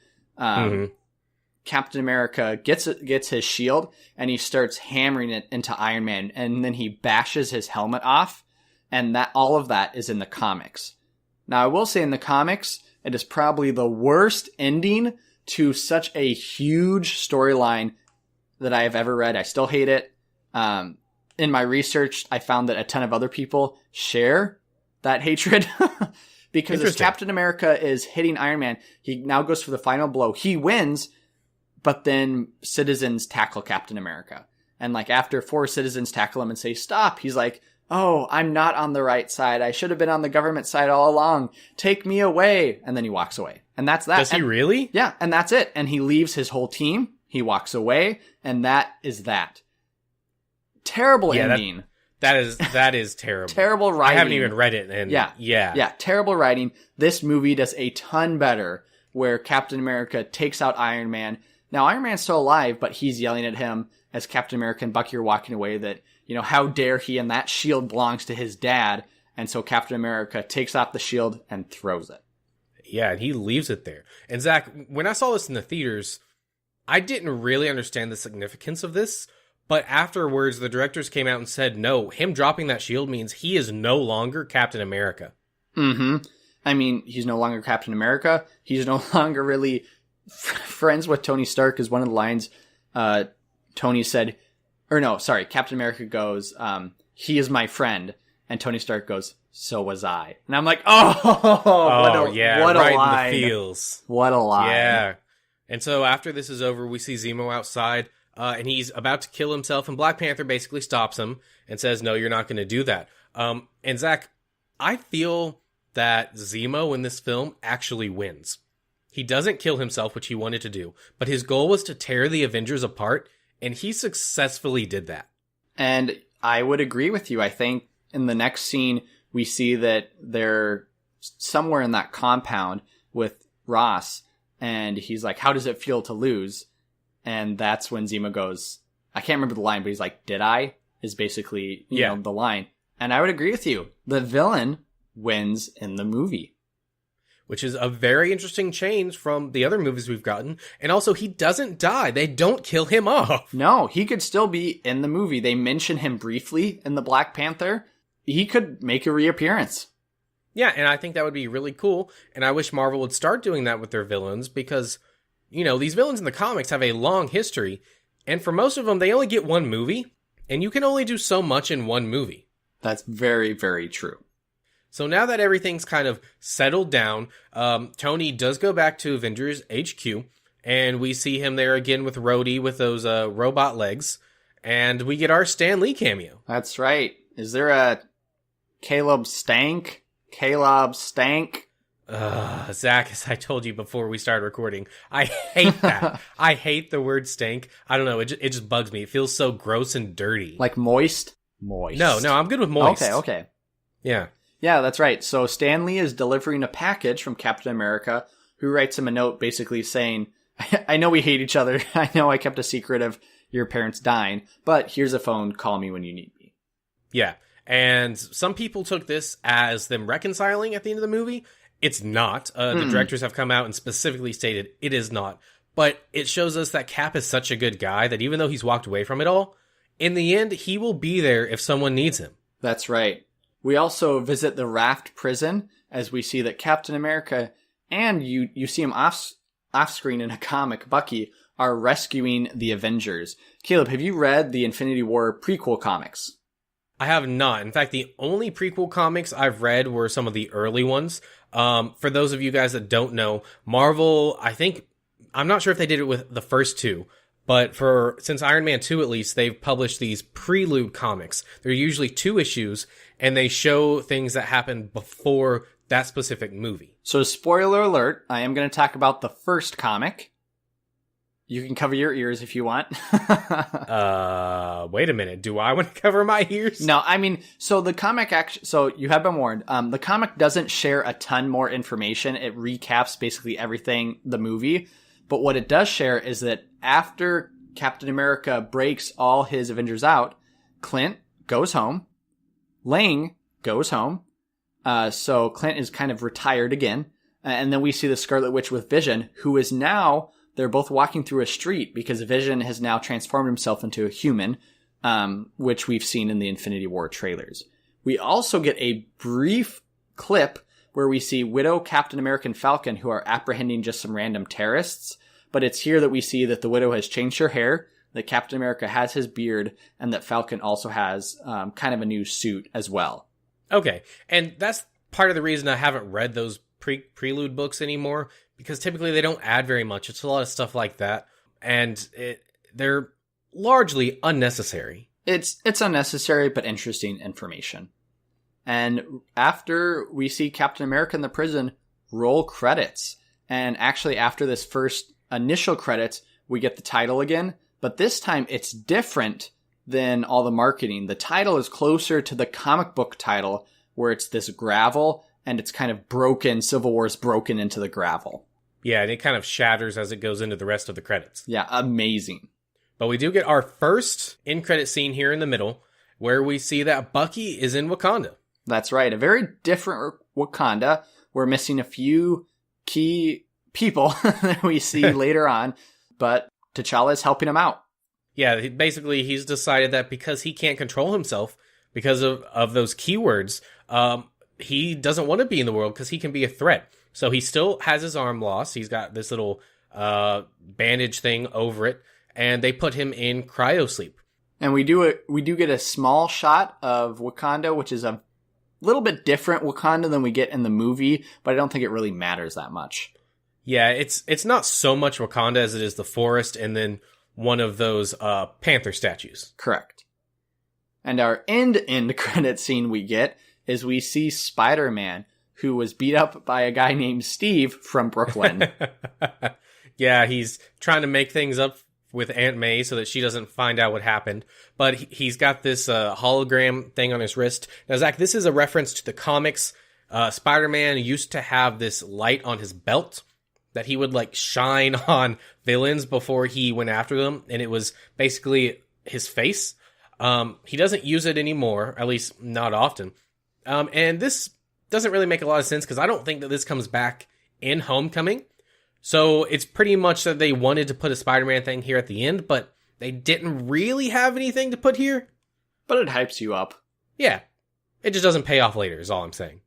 Captain America gets his shield and he starts hammering it into Iron Man. And then he bashes his helmet off. And that all of that is in the comics. Now, I will say in the comics, it is probably the worst ending to such a huge storyline that I have ever read. I still hate it. In my research, I found that a ton of other people share that hatred because as Captain America is hitting Iron Man, he now goes for the final blow. He wins, but then citizens tackle Captain America. And like after 4 citizens tackle him and say, stop, he's like, oh, I'm not on the right side. I should have been on the government side all along. Take me away. And then he walks away. And that's that. Does he really? Yeah. And that's it. And he leaves his whole team. He walks away. And that is that. Terrible ending. That is terrible. Terrible writing. I haven't even read it. And yeah. Terrible writing. This movie does a ton better where Captain America takes out Iron Man. Now, Iron Man's still alive, but he's yelling at him as Captain America and Bucky are walking away that, how dare he, and that shield belongs to his dad. And so Captain America takes off the shield and throws it. Yeah, and he leaves it there. And Zach, when I saw this in the theaters, I didn't really understand the significance of this. But afterwards, the directors came out and said, no, him dropping that shield means he is no longer Captain America. Mm-hmm. I mean, he's no longer Captain America. He's no longer really friends with Tony Stark, is one of the lines Tony said, Captain America goes, he is my friend. And Tony Stark goes, so was I. And I'm like, what a right line. In the feels. What a line. Yeah. And so after this is over, we see Zemo outside. And he's about to kill himself, and Black Panther basically stops him and says, no, you're not going to do that. And Zach, I feel that Zemo in this film actually wins. He doesn't kill himself, which he wanted to do, but his goal was to tear the Avengers apart, and he successfully did that. And I would agree with you. I think in the next scene, we see that they're somewhere in that compound with Ross, and he's like, how does it feel to lose? And that's when Zemo goes, I can't remember the line, but he's like, did I? Is basically, the line. And I would agree with you. The villain wins in the movie. Which is a very interesting change from the other movies we've gotten. And also, he doesn't die. They don't kill him off. No, he could still be in the movie. They mention him briefly in the Black Panther. He could make a reappearance. Yeah, and I think that would be really cool. And I wish Marvel would start doing that with their villains because... these villains in the comics have a long history, and for most of them, they only get one movie, and you can only do so much in one movie. That's very, very true. So now that everything's kind of settled down, Tony does go back to Avengers HQ, and we see him there again with Rhodey with those robot legs, and we get our Stan Lee cameo. That's right. Is there a Caleb Stank? Zach, as I told you before we started recording, I hate that. I hate the word stank. I don't know. It just bugs me. It feels so gross and dirty. Like moist? Moist. No, I'm good with moist. Okay. Yeah. Yeah, that's right. So Stan Lee is delivering a package from Captain America, who writes him a note basically saying, I know we hate each other. I know I kept a secret of your parents dying, but here's a phone. Call me when you need me. Yeah. And some people took this as them reconciling at the end of the movie. It's not. The directors have come out and specifically stated it is not. But it shows us that Cap is such a good guy that even though he's walked away from it all, in the end, he will be there if someone needs him. That's right. We also visit the Raft prison as we see that Captain America and you see him off screen in a comic, Bucky, are rescuing the Avengers. Caleb, have you read the Infinity War prequel comics? I have not. In fact, the only prequel comics I've read were some of the early ones. For those of you guys that don't know, Marvel, I'm not sure if they did it with the first two, but since Iron Man 2 at least, they've published these prelude comics. They're usually 2 issues, and they show things that happen before that specific movie. So spoiler alert, I am going to talk about the first comic. You can cover your ears if you want. Wait a minute. Do I want to cover my ears? No, I mean, so the comic so you have been warned. The comic doesn't share a ton more information. It recaps basically everything, the movie. But what it does share is that after Captain America breaks all his Avengers out, Clint goes home. Lang goes home. So Clint is kind of retired again. And then we see the Scarlet Witch with Vision, who is now... They're both walking through a street because Vision has now transformed himself into a human, which we've seen in the Infinity War trailers. We also get a brief clip where we see Widow, Captain America, and Falcon, who are apprehending just some random terrorists. But it's here that we see that the Widow has changed her hair. that Captain America has his beard and that Falcon also has kind of a new suit as well. Okay, and that's part of the reason I haven't read those prelude books anymore, because typically they don't add very much. It's a lot of stuff like that, and they're largely unnecessary. It's unnecessary but interesting information. And after we see Captain America in the prison, roll credits. And actually after this first initial credits, we get the title again, but this time it's different than all the marketing. The title is closer to the comic book title, where it's this gravel and it's kind of broken. Civil War's broken into the gravel. Yeah, and it kind of shatters as it goes into the rest of the credits. Yeah, amazing. But we do get our first in-credit scene here in the middle, where we see that Bucky is in Wakanda. That's right. A very different Wakanda. We're missing a few key people that we see later on, but T'Challa is helping him out. Yeah, basically he's decided that because he can't control himself because of those keywords, he doesn't want to be in the world because he can be a threat. So he still has his arm lost. He's got this little bandage thing over it, and they put him in cryosleep. And we do get a small shot of Wakanda, which is a little bit different Wakanda than we get in the movie, but I don't think it really matters that much. Yeah, it's not so much Wakanda as it is the forest and then one of those panther statues. Correct. And our end credit scene we get is we see Spider-Man, who was beat up by a guy named Steve from Brooklyn. Yeah, he's trying to make things up with Aunt May so that she doesn't find out what happened. But he's got this hologram thing on his wrist. Now, Zach, this is a reference to the comics. Spider-Man used to have this light on his belt that he would like shine on villains before he went after them. And it was basically his face. He doesn't use it anymore, at least not often. And this doesn't really make a lot of sense because I don't think that this comes back in Homecoming. So it's pretty much that they wanted to put a Spider-Man thing here at the end, but they didn't really have anything to put here. But it hypes you up. Yeah. It just doesn't pay off later is all I'm saying.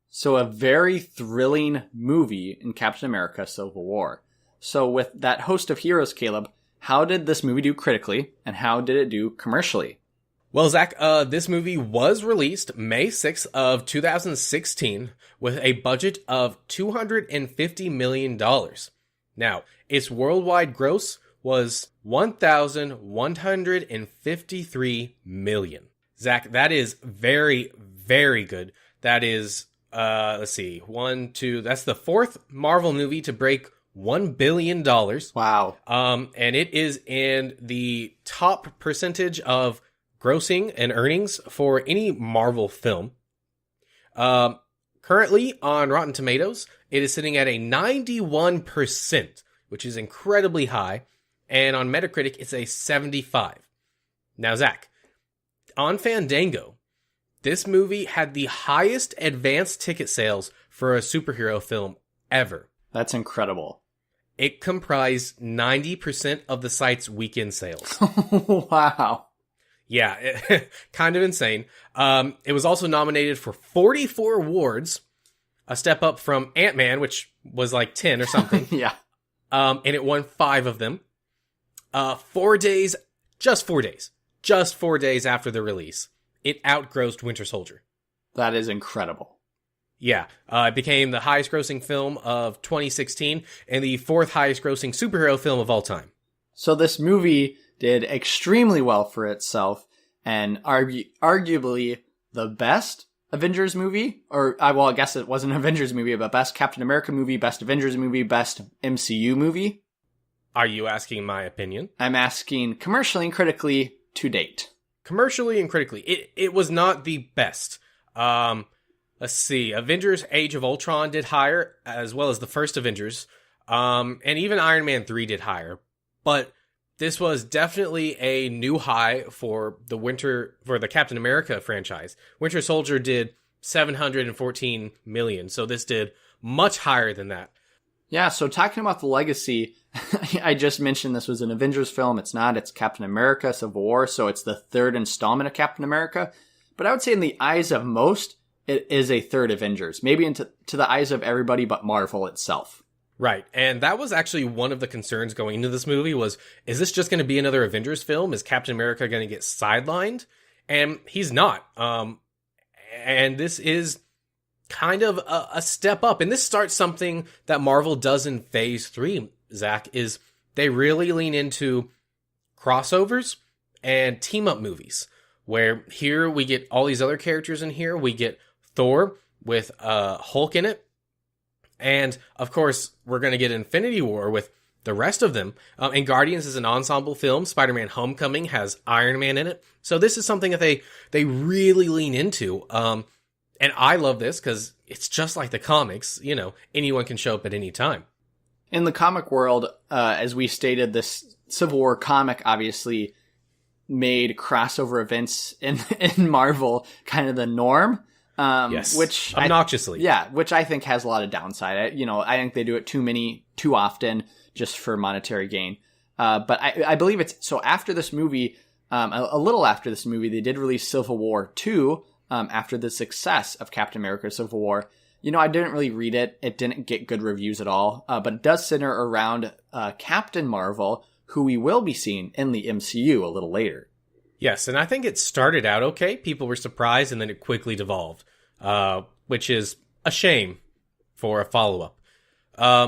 So a very thrilling movie in Captain America Civil War. So with that host of heroes, Caleb, how did this movie do critically and how did it do commercially? Well, Zach, this movie was released May 6th of 2016 with a budget of $250 million. Now, its worldwide gross was $1,153 million. Zach, that is very, very good. That is, let's see, that's the fourth Marvel movie to break $1 billion. Wow. And it is in the top percentage of grossing and earnings for any Marvel film. Currently on Rotten Tomatoes, it is sitting at a 91%, which is incredibly high. And on Metacritic, it's a 75. Now, Zach, on Fandango, this movie had the highest advanced ticket sales for a superhero film ever. That's incredible. It comprised 90% of the site's weekend sales. Wow. Yeah, kind of insane. It was also nominated for 44 awards, a step up from Ant-Man, which was like 10 or something. Yeah. And it won 5 of them. 4 days after the release, it outgrossed Winter Soldier. That is incredible. Yeah, it became the highest grossing film of 2016 and the 4th highest grossing superhero film of all time. So this movie did extremely well for itself and arguably the best Avengers movie, or I guess it wasn't an Avengers movie, but best Captain America movie, best Avengers movie, best MCU movie. Are you asking my opinion? I'm asking commercially and critically to date. Commercially and critically, it was not the best. Let's see, Avengers Age of Ultron did higher, as well as the first Avengers, and even Iron Man 3 did higher, but this was definitely a new high for the Captain America franchise. Winter Soldier did $714 million, so this did much higher than that. Yeah, so talking about the legacy, I just mentioned this was an Avengers film. It's not. It's Captain America Civil War, so it's the third installment of Captain America. But I would say in the eyes of most, it is a third Avengers. Maybe to the eyes of everybody but Marvel itself. Right. And that was actually one of the concerns going into this movie was, is this just going to be another Avengers film? Is Captain America going to get sidelined? And he's not. And this is kind of a step up. And this starts something that Marvel does in Phase 3, Zach, is they really lean into crossovers and team-up movies, where here we get all these other characters in here. We get Thor with Hulk in it. And, of course, we're going to get Infinity War with the rest of them. And Guardians is an ensemble film. Spider-Man Homecoming has Iron Man in it. So this is something that they really lean into. And I love this because it's just like the comics. You know, anyone can show up at any time. In the comic world, as we stated, this Civil War comic obviously made crossover events in Marvel kind of the norm. Yes, which obnoxiously. Which I think has a lot of downside. I think they do it too often just for monetary gain. But I believe it's, so after this movie, a little after this movie, they did release Civil War 2, after the success of Captain America Civil War. I didn't really read it. It didn't get good reviews at all. But it does center around Captain Marvel, who we will be seeing in the MCU a little later. Yes, and I think it started out okay. People were surprised, and then it quickly devolved, which is a shame for a follow-up.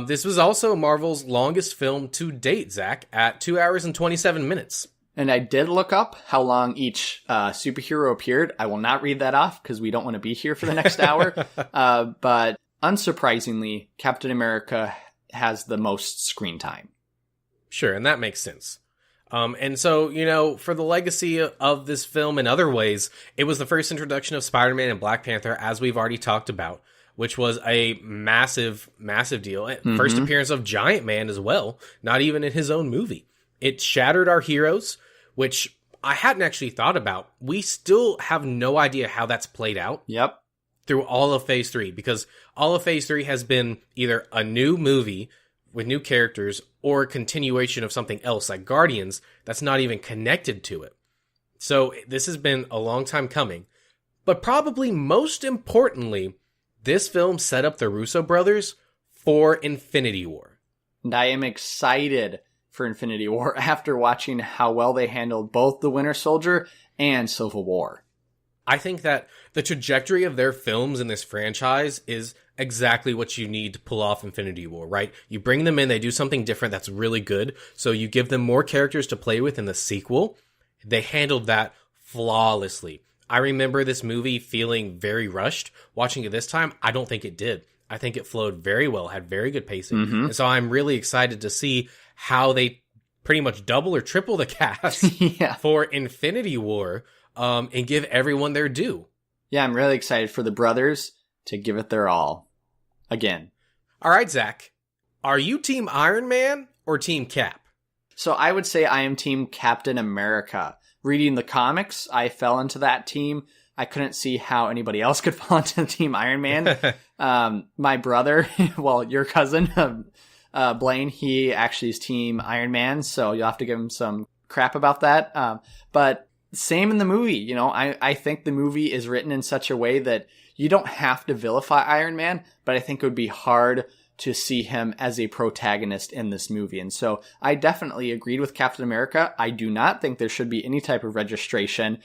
This was also Marvel's longest film to date, Zach, at 2 hours and 27 minutes. And I did look up how long each superhero appeared. I will not read that off because we don't want to be here for the next hour. But unsurprisingly, Captain America has the most screen time. Sure, and that makes sense. And so, for the legacy of this film in other ways, it was the first introduction of Spider-Man and Black Panther, as we've already talked about, which was a massive, massive deal. Mm-hmm. First appearance of Giant Man as well, not even in his own movie. It shattered our heroes, which I hadn't actually thought about. We still have no idea how that's played out. Yep. Through all of Phase 3, because all of Phase 3 has been either a new movie with new characters or a continuation of something else like Guardians that's not even connected to it. So this has been a long time coming. But probably most importantly, this film set up the Russo Brothers for Infinity War. And I am excited for Infinity War after watching how well they handled both The Winter Soldier and Civil War. I think that the trajectory of their films in this franchise is exactly what you need to pull off Infinity War, right? You bring them in, they do something different that's really good, so you give them more characters to play with in the sequel. They handled that flawlessly. I remember this movie feeling very rushed. Watching it this time, I don't think it did. I think it flowed very well, had very good pacing. Mm-hmm. And so I'm really excited to see how they pretty much double or triple the cast for Infinity War, and give everyone their due. Yeah, I'm really excited for the brothers to give it their all. Again. All right, Zach. Are you Team Iron Man or Team Cap? So I would say I am Team Captain America. Reading the comics, I fell into that team. I couldn't see how anybody else could fall into Team Iron Man. My brother, well, your cousin, Blaine, he actually is Team Iron Man, so you'll have to give him some crap about that. But same in the movie, I think the movie is written in such a way that you don't have to vilify Iron Man, but I think it would be hard to see him as a protagonist in this movie. And so I definitely agreed with Captain America. I do not think there should be any type of registration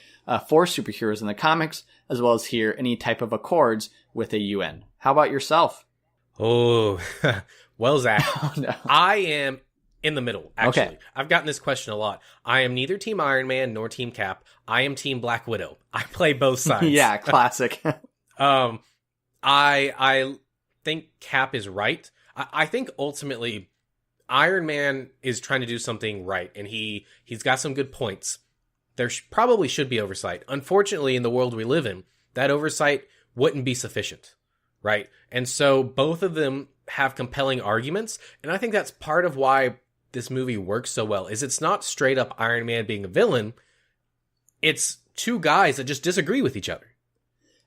for superheroes in the comics, as well as here, any type of accords with a UN. How about yourself? Oh, well, Zach, Oh, no. I am in the middle, actually. Okay. I've gotten this question a lot. I am neither Team Iron Man nor Team Cap. I am Team Black Widow. I play both sides. Yeah, classic. I think Cap is right. I think ultimately Iron Man is trying to do something right, and he's got some good points. There probably should be oversight. Unfortunately, in the world we live in, that oversight wouldn't be sufficient, right? And so both of them have compelling arguments, and I think that's part of why this movie works so well, is it's not straight up Iron Man being a villain. It's two guys that just disagree with each other.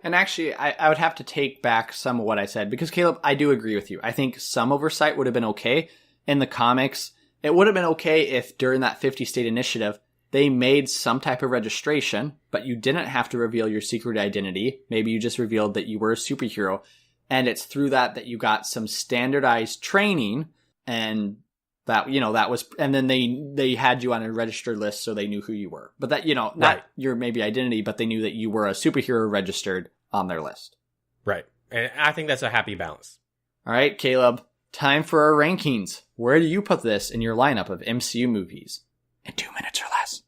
And actually, I would have to take back some of what I said, because Caleb, I do agree with you. I think some oversight would have been okay. In the comics, it would have been okay if during that 50-state initiative, they made some type of registration, but you didn't have to reveal your secret identity. Maybe you just revealed that you were a superhero. And it's through that you got some standardized training, and that, that was, and then they had you on a registered list so they knew who you were. But that, not right. your maybe identity, but they knew that you were a superhero registered on their list. Right. And I think that's a happy balance. All right, Caleb, time for our rankings. Where do you put this in your lineup of MCU movies? In 2 minutes or less.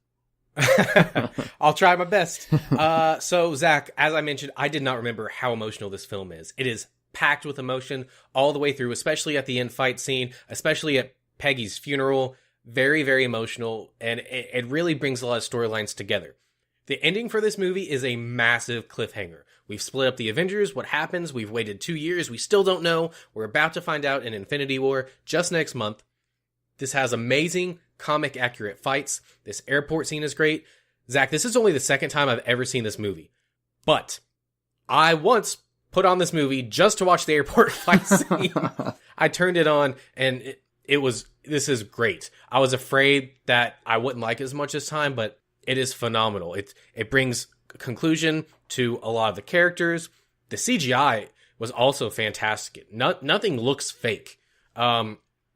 I'll try my best. So, Zach, as I mentioned, I did not remember how emotional this film is. It is packed with emotion all the way through, especially at the end fight scene, especially at Peggy's funeral. Very, very emotional, and it really brings a lot of storylines together. The ending for this movie is a massive cliffhanger. We've split up the Avengers. What happens? We've waited 2 years. We still don't know. We're about to find out in Infinity War just next month. This has amazing, comic-accurate fights. This airport scene is great. Zach, this is only the second time I've ever seen this movie. But I once put on this movie just to watch the airport fight scene. I turned it on, and this is great. I was afraid that I wouldn't like it as much this time, but it is phenomenal. It brings a conclusion to a lot of the characters. The CGI was also fantastic. Nothing looks fake.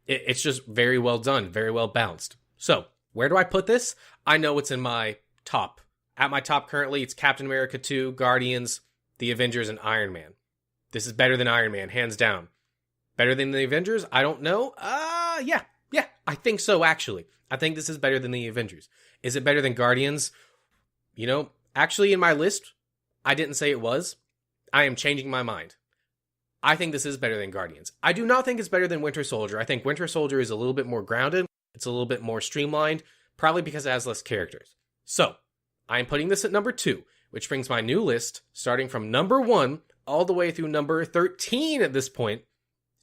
It's just very well done, very well balanced. So, where do I put this? I know it's in my top. At my top currently, it's Captain America 2, Guardians, The Avengers, and Iron Man. This is better than Iron Man, hands down. Better than The Avengers? I don't know. Yeah, I think so, actually. I think this is better than The Avengers. Is it better than Guardians? Actually, in my list, I didn't say it was. I am changing my mind. I think this is better than Guardians. I do not think it's better than Winter Soldier. I think Winter Soldier is a little bit more grounded. It's a little bit more streamlined, probably because it has less characters. So, I am putting this at number 2, which brings my new list, starting from number 1 all the way through number 13 at this point,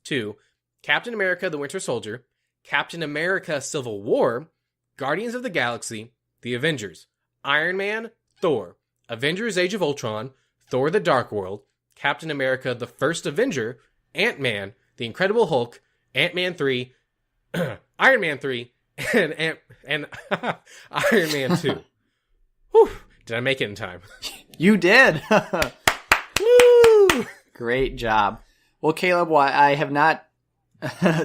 to Captain America, the Winter Soldier, Captain America, Civil War, Guardians of the Galaxy, The Avengers, Iron Man, Thor, Avengers Age of Ultron, Thor the Dark World, Captain America, the First Avenger, Ant-Man, The Incredible Hulk, Ant-Man 3, Iron Man 3, and Iron Man 2. Whew, did I make it in time? You did! Woo! Great job. Well, Caleb, while I have not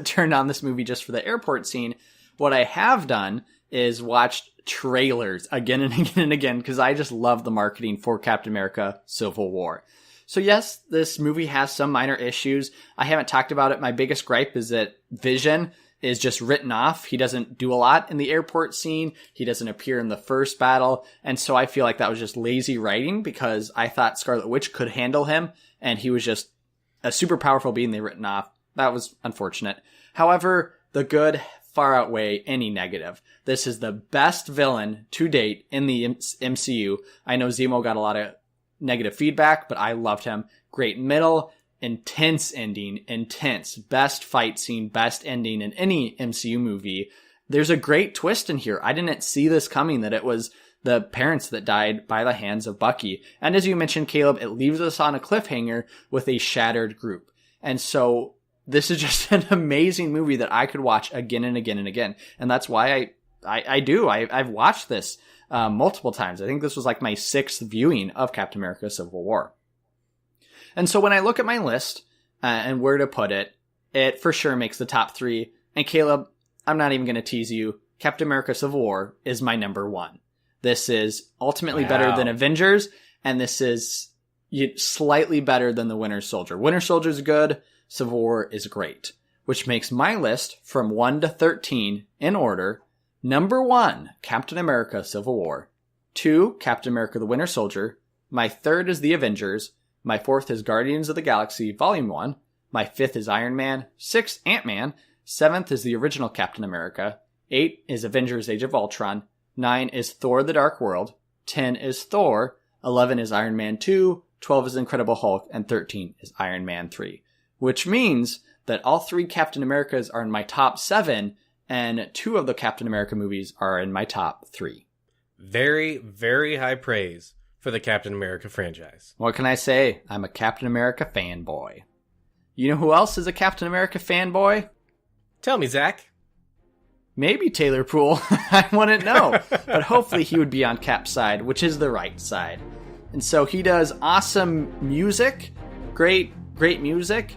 turned on this movie just for the airport scene, what I have done is watched trailers again and again and again, because I just love the marketing for Captain America Civil War. So yes, this movie has some minor issues. I haven't talked about it. My biggest gripe is that Vision is just written off. He doesn't do a lot in the airport scene. He doesn't appear in the first battle. And so I feel like that was just lazy writing, because I thought Scarlet Witch could handle him, and he was just a super powerful being they written off. That was unfortunate. However, the good far outweigh any negative. This is the best villain to date in the MCU. I know Zemo got a lot of negative feedback, but I loved him. Great middle, intense ending, intense. Best fight scene, best ending in any MCU movie. There's a great twist in here. I didn't see this coming, that it was the parents that died by the hands of Bucky. And as you mentioned, Caleb, it leaves us on a cliffhanger with a shattered group. And so this is just an amazing movie that I could watch again and again and again. And that's why I've watched this multiple times. I think this was like my 6th viewing of Captain America Civil War. And so when I look at my list and where to put it, it for sure makes the top 3. And Caleb, I'm not even going to tease you. Captain America Civil War is my number 1. This is ultimately better than Avengers, and this is slightly better than the Winter Soldier. Winter Soldier is good. Civil War is great, which makes my list from 1 to 13 in order. Number 1, Captain America Civil War. 2, Captain America the Winter Soldier. My 3rd is The Avengers. My 4th is Guardians of the Galaxy Volume 1. My 5th is Iron Man. 6th, Ant-Man. 7th is the original Captain America. 8 is Avengers Age of Ultron. 9 is Thor the Dark World. 10 is Thor. 11 is Iron Man 2. 12 is Incredible Hulk. And 13 is Iron Man 3. Which means that all 3 Captain Americas are in my top 7, and 2 of the Captain America movies are in my top 3. Very, very high praise for the Captain America franchise. What can I say? I'm a Captain America fanboy. You know who else is a Captain America fanboy? Tell me, Zach. Maybe Taylor Poole. I wouldn't know. But hopefully he would be on Cap's side, which is the right side. And so he does awesome music, great great music.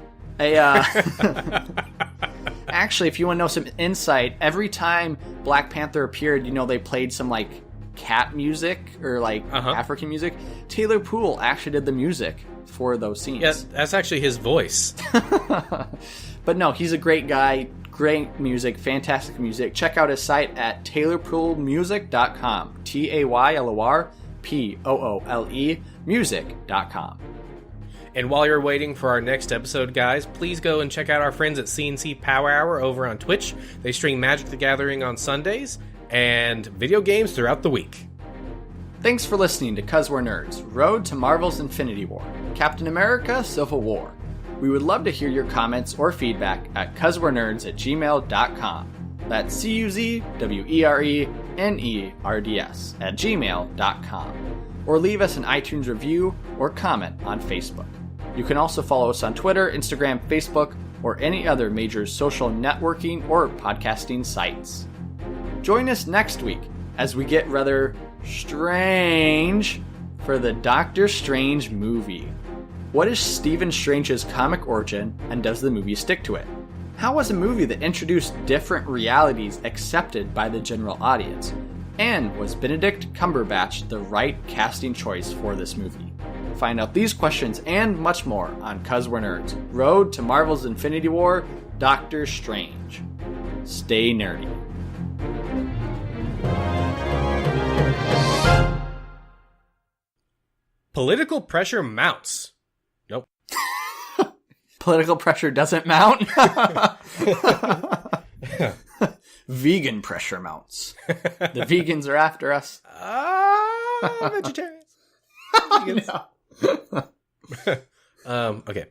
Actually, if you want to know some insight, every time Black Panther appeared, they played some like cat music or like African music. Taylor Poole actually did the music for those scenes. Yeah, that's actually his voice. But no, he's a great guy. Great music, fantastic music. Check out his site at taylorpoolemusic.com. TaylorPoole music.com. And while you're waiting for our next episode, guys, please go and check out our friends at CNC Power Hour over on Twitch. They stream Magic the Gathering on Sundays and video games throughout the week. Thanks for listening to 'Cause We're Nerds, Road to Marvel's Infinity War, Captain America Civil War. We would love to hear your comments or feedback at cuzwerenerds@gmail.com. That's CUZWERENERDS@gmail.com. Or leave us an iTunes review or comment on Facebook. You can also follow us on Twitter, Instagram, Facebook, or any other major social networking or podcasting sites. Join us next week as we get rather strange for the Doctor Strange movie. What is Stephen Strange's comic origin, and does the movie stick to it? How was a movie that introduced different realities accepted by the general audience? And was Benedict Cumberbatch the right casting choice for this movie? Find out these questions and much more on 'Cause We're Nerds, Road to Marvel's Infinity War, Doctor Strange. Stay nerdy. Political pressure mounts. Nope. Political pressure doesn't mount? Vegan pressure mounts. The vegans are after us. Vegetarians. Vegans. No. Okay.